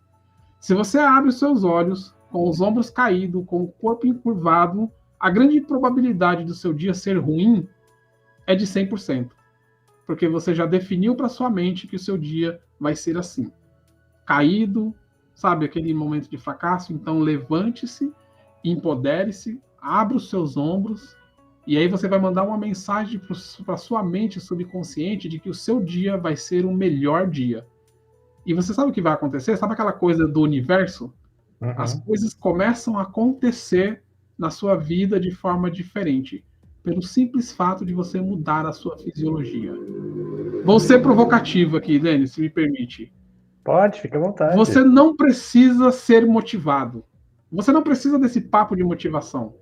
Se você abre os seus olhos com os ombros caídos, com o corpo encurvado, a grande probabilidade do seu dia ser ruim é de 100%. Porque você já definiu para sua mente que o seu dia vai ser assim. Caído, sabe, aquele momento de fracasso. Então, levante-se, empodere-se, abra os seus ombros, e aí você vai mandar uma mensagem para sua mente subconsciente de que o seu dia vai ser o melhor dia. E você sabe o que vai acontecer? Sabe aquela coisa do universo? Uhum. As coisas começam a acontecer na sua vida de forma diferente, pelo simples fato de você mudar a sua fisiologia. Vou ser provocativo aqui, Denis, se me permite. Pode, fica à vontade. Você não precisa ser motivado. Você não precisa desse papo de motivação.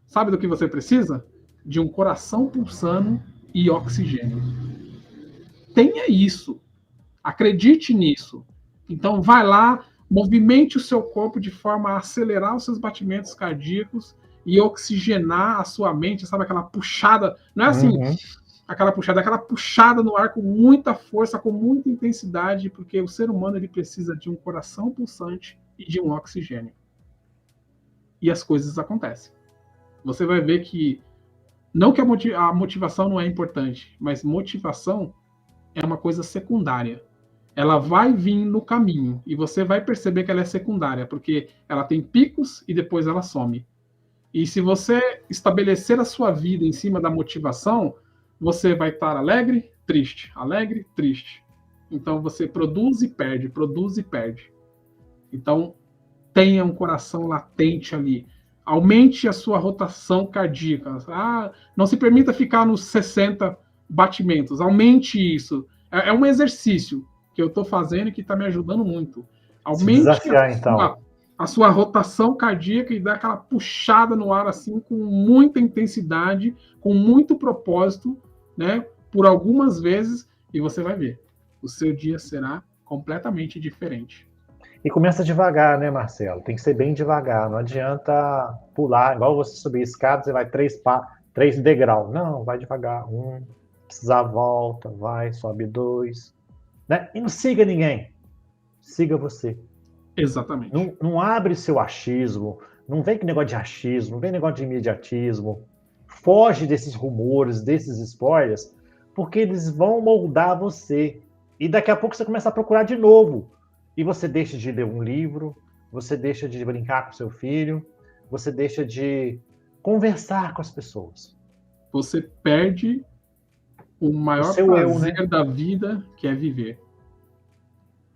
Sabe do que você precisa? De um coração pulsando e oxigênio. Tenha isso. Acredite nisso. Então vai lá, Movimente o seu corpo de forma a acelerar os seus batimentos cardíacos e oxigenar a sua mente, sabe? Aquela puxada, não é assim, aquela puxada no ar com muita força, com muita intensidade, porque o ser humano ele precisa de um coração pulsante e de um oxigênio. E as coisas acontecem. Você vai ver que, não que a motivação não é importante, mas motivação é uma coisa secundária. Ela vai vir no caminho e você vai perceber que ela é secundária, porque ela tem picos e depois ela some. E se você estabelecer a sua vida em cima da motivação, você vai estar alegre, triste, alegre, triste. Então você produz e perde, produz e perde. Então tenha um coração latente ali. Aumente a sua rotação cardíaca. Não se permita ficar nos 60 batimentos. Aumente isso. É um exercício que eu estou fazendo e que está me ajudando muito. Aumente a sua rotação cardíaca e dá aquela puxada no ar assim com muita intensidade, com muito propósito, né? Por algumas vezes, e você vai ver. O seu dia será completamente diferente. E começa devagar, né, Marcelo? Tem que ser bem devagar. Não adianta pular, igual você subir escada, você vai 3 degraus. Não, vai devagar. 1, precisar volta, vai, sobe 2. Né? E não siga ninguém. Siga você. Exatamente. Não abre seu achismo. Não vem com negócio de achismo, não vem negócio de imediatismo. Foge desses rumores, desses spoilers, porque eles vão moldar você. E daqui a pouco você começa a procurar de novo. E você deixa de ler um livro, você deixa de brincar com seu filho, você deixa de conversar com as pessoas. Você perde o maior prazer da vida, que é viver.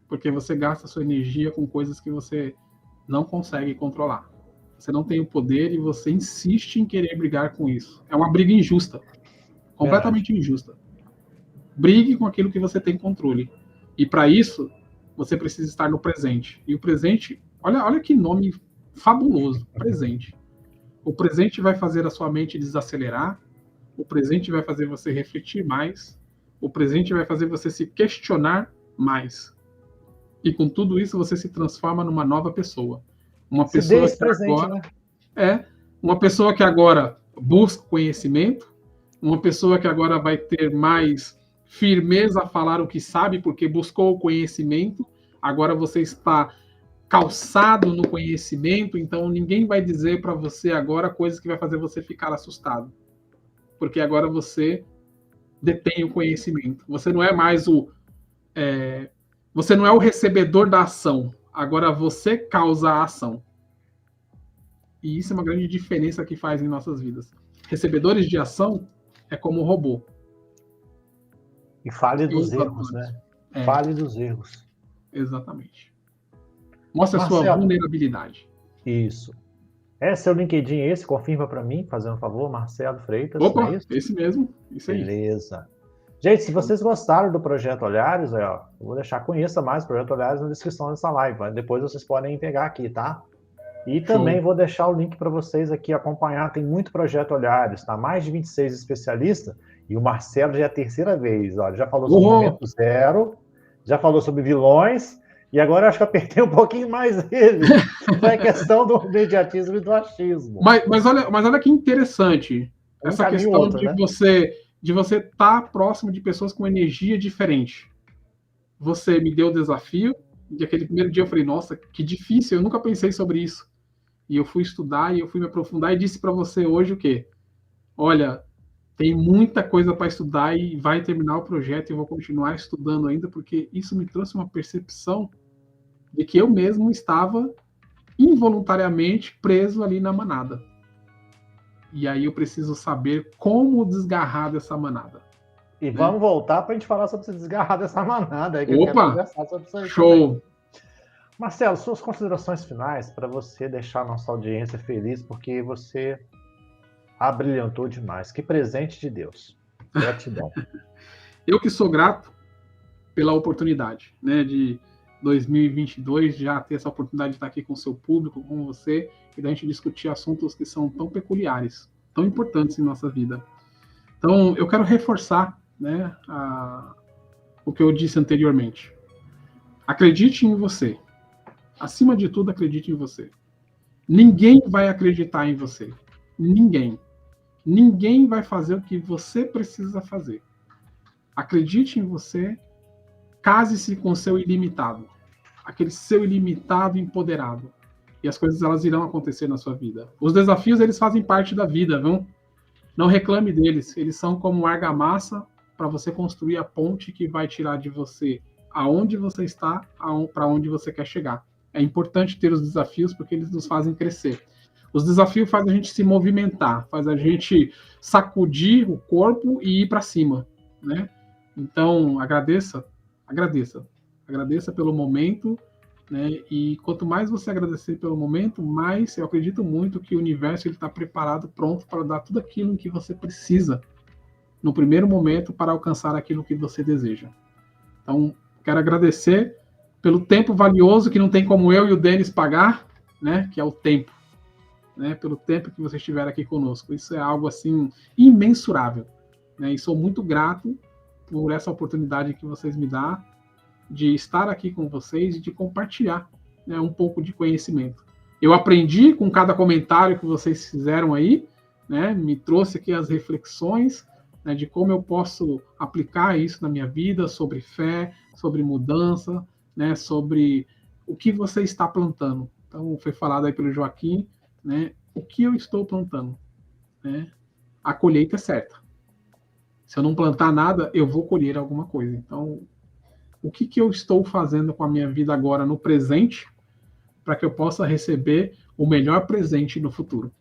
Porque você gasta sua energia com coisas que você não consegue controlar. Você não tem o poder e você insiste em querer brigar com isso. É uma briga injusta. Completamente injusta. Brigue com aquilo que você tem controle. E para isso, você precisa estar no presente. E o presente, olha que nome fabuloso, presente. O presente vai fazer a sua mente desacelerar, o presente vai fazer você refletir mais, o presente vai fazer você se questionar mais. E com tudo isso você se transforma numa nova pessoa. Uma pessoa que agora uma pessoa que agora busca conhecimento, uma pessoa que agora vai ter mais firmeza a falar o que sabe, porque buscou o conhecimento, agora você está calçado no conhecimento, então ninguém vai dizer para você agora coisas que vai fazer você ficar assustado. Porque agora você detém o conhecimento. Você não é mais você não é o recebedor da ação, agora você causa a ação. E isso é uma grande diferença que faz em nossas vidas. Recebedores de ação é como um robô. E fale dos erros, né? Fale dos erros. Exatamente. Mostre a sua vulnerabilidade. Isso. É seu LinkedIn esse? Confirma para mim, fazendo um favor, Marcelo Freitas. Opa, é esse mesmo. Isso aí. Beleza. Gente, se vocês gostaram do Projeto Olhares, eu vou deixar, conheça mais o Projeto Olhares na descrição dessa live. Depois vocês podem pegar aqui, tá? E também vou deixar o link para vocês aqui acompanhar. Tem muito Projeto Olhares, tá? Mais de 26 especialistas. E o Marcelo já é a terceira vez. Ó, já falou sobre o momento zero, já falou sobre vilões, e agora acho que apertei um pouquinho mais ele. É questão do mediatismo e do achismo. Mas olha que interessante. Essa questão de você estar próximo de pessoas com energia diferente. Você me deu o desafio, e aquele primeiro dia eu falei, nossa, que difícil, eu nunca pensei sobre isso. E eu fui estudar, e eu fui me aprofundar, e disse para você hoje o quê? Olha, tem muita coisa para estudar e vai terminar o projeto e eu vou continuar estudando ainda, porque isso me trouxe uma percepção de que eu mesmo estava involuntariamente preso ali na manada. E aí eu preciso saber como desgarrar dessa manada. E vamos voltar para a gente falar sobre esse desgarrar dessa manada. Que Opa! Sobre isso aí show! Também. Marcelo, suas considerações finais para você deixar a nossa audiência feliz, porque você abrilhantou demais. Que presente de Deus. Gratidão. Eu que sou grato pela oportunidade, né, de 2022 já ter essa oportunidade de estar aqui com o seu público, com você, e da gente discutir assuntos que são tão peculiares, tão importantes em nossa vida. Então, eu quero reforçar, né, o que eu disse anteriormente. Acredite em você. Acima de tudo, acredite em você. Ninguém vai acreditar em você. Ninguém. Ninguém vai fazer o que você precisa fazer. Acredite em você, case-se com o seu ilimitado. Aquele seu ilimitado empoderado. E as coisas elas irão acontecer na sua vida. Os desafios, eles fazem parte da vida, viu? Não reclame deles. Eles são como argamassa para você construir a ponte que vai tirar de você aonde você está, para onde você quer chegar. É importante ter os desafios porque eles nos fazem crescer. Os desafios fazem a gente se movimentar, faz a gente sacudir o corpo e ir para cima, né? Então, agradeça pelo momento, né? E quanto mais você agradecer pelo momento, mais eu acredito muito que o universo está preparado, pronto para dar tudo aquilo que você precisa no primeiro momento para alcançar aquilo que você deseja. Então, quero agradecer pelo tempo valioso que não tem como eu e o Denis pagar, né? Que é o tempo, né? Pelo tempo que você estiver aqui conosco. Isso é algo assim imensurável, né? E sou muito grato por essa oportunidade que vocês me dão de estar aqui com vocês e de compartilhar, né, um pouco de conhecimento. Eu aprendi com cada comentário que vocês fizeram aí, né? Me trouxe aqui as reflexões, né, de como eu posso aplicar isso na minha vida, sobre fé, sobre mudança, né, sobre o que você está plantando. Então, foi falado aí pelo Joaquim, né, o que eu estou plantando, né? A colheita é certa. Se eu não plantar nada, eu vou colher alguma coisa. Então, o que eu estou fazendo com a minha vida agora no presente para que eu possa receber o melhor presente no futuro?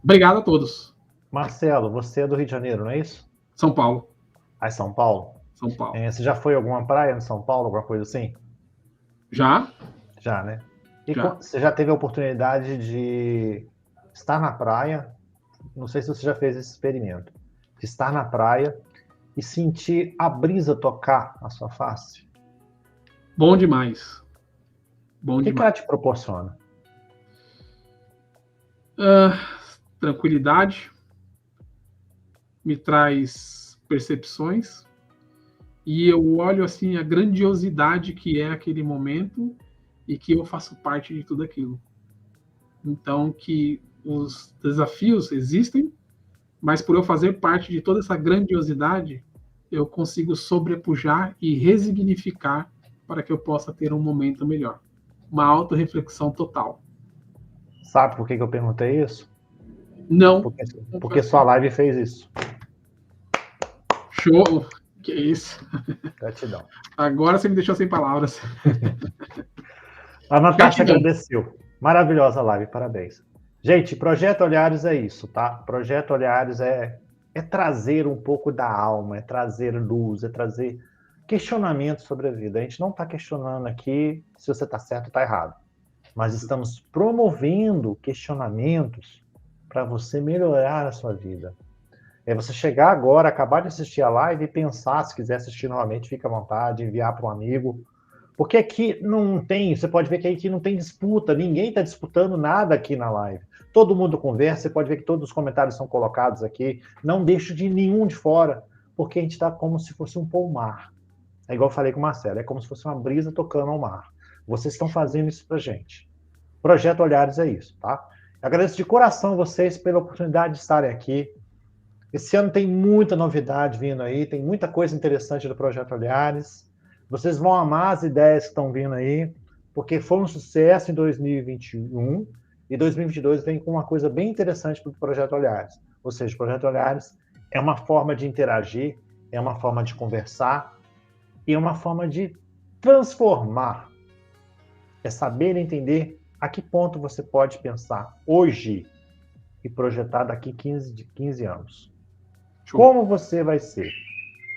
Obrigado a todos. Marcelo, você é do Rio de Janeiro, não é isso? São Paulo. Ah, São Paulo? São Paulo. Você já foi a alguma praia em São Paulo, alguma coisa assim? Já? Já, né? E Já. você já teve a oportunidade de estar na praia, não sei se você já fez esse experimento, de estar na praia e sentir a brisa tocar a sua face? Bom demais. Bom O que demais. ela te proporciona? Tranquilidade, me traz percepções, e eu olho assim a grandiosidade que é aquele momento e que eu faço parte de tudo aquilo. Então, que os desafios existem, mas por eu fazer parte de toda essa grandiosidade, eu consigo sobrepujar e resignificar para que eu possa ter um momento melhor. Uma autorreflexão total. Sabe por que eu perguntei isso? Não. Porque sua live fez isso. Show! Que isso? Gratidão. Agora você me deixou sem palavras. A Natasha agradeceu. Maravilhosa live, parabéns. Gente, Projeto Olhares é isso, tá? Projeto Olhares é trazer um pouco da alma, é trazer luz, é trazer questionamento sobre a vida. A gente não está questionando aqui se você está certo ou está errado, mas estamos promovendo questionamentos para você melhorar a sua vida. É você chegar agora, acabar de assistir a live e pensar, se quiser assistir novamente, fica à vontade, enviar para um amigo. Porque aqui não tem, você pode ver que aqui não tem disputa, ninguém está disputando nada aqui na live. Todo mundo conversa, você pode ver que todos os comentários são colocados aqui, não deixo de nenhum de fora, porque a gente está como se fosse um pomar. É igual eu falei com o Marcelo, é como se fosse uma brisa tocando ao mar. Vocês estão fazendo isso pra gente. Projeto Olhares é isso, tá? Eu agradeço de coração vocês pela oportunidade de estarem aqui. Esse ano tem muita novidade vindo aí, tem muita coisa interessante do Projeto Olhares. Vocês vão amar as ideias que estão vindo aí, porque foi um sucesso em 2021 e 2022 vem com uma coisa bem interessante para o Projeto Olhares. Ou seja, o Projeto Olhares é uma forma de interagir, é uma forma de conversar e é uma forma de transformar. É saber entender a que ponto você pode pensar hoje e projetar daqui 15 anos. Como você vai ser?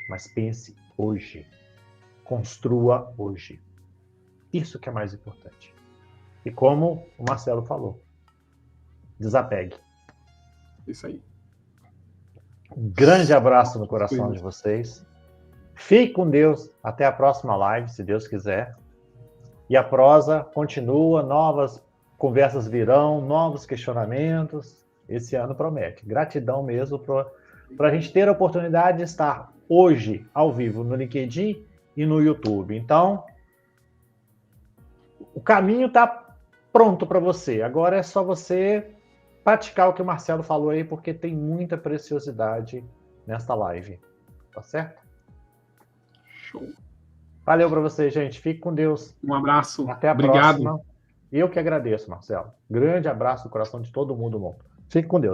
Mas pense hoje. Construa hoje. Isso que é mais importante. E como o Marcelo falou, desapegue. Isso aí. Um grande abraço no coração de vocês. Fique com Deus. Até a próxima live, se Deus quiser. E a prosa continua, novas conversas virão, novos questionamentos. Esse ano promete. Gratidão mesmo para a gente ter a oportunidade de estar hoje ao vivo no LinkedIn e no YouTube. Então, caminho está pronto para você. Agora é só você praticar o que o Marcelo falou aí, porque tem muita preciosidade nesta live. Tá certo? Show. Valeu para você, gente. Fique com Deus. Um abraço. Até a Obrigado. próxima. Eu que agradeço, Marcelo. Grande abraço no coração de todo mundo. Fique com Deus.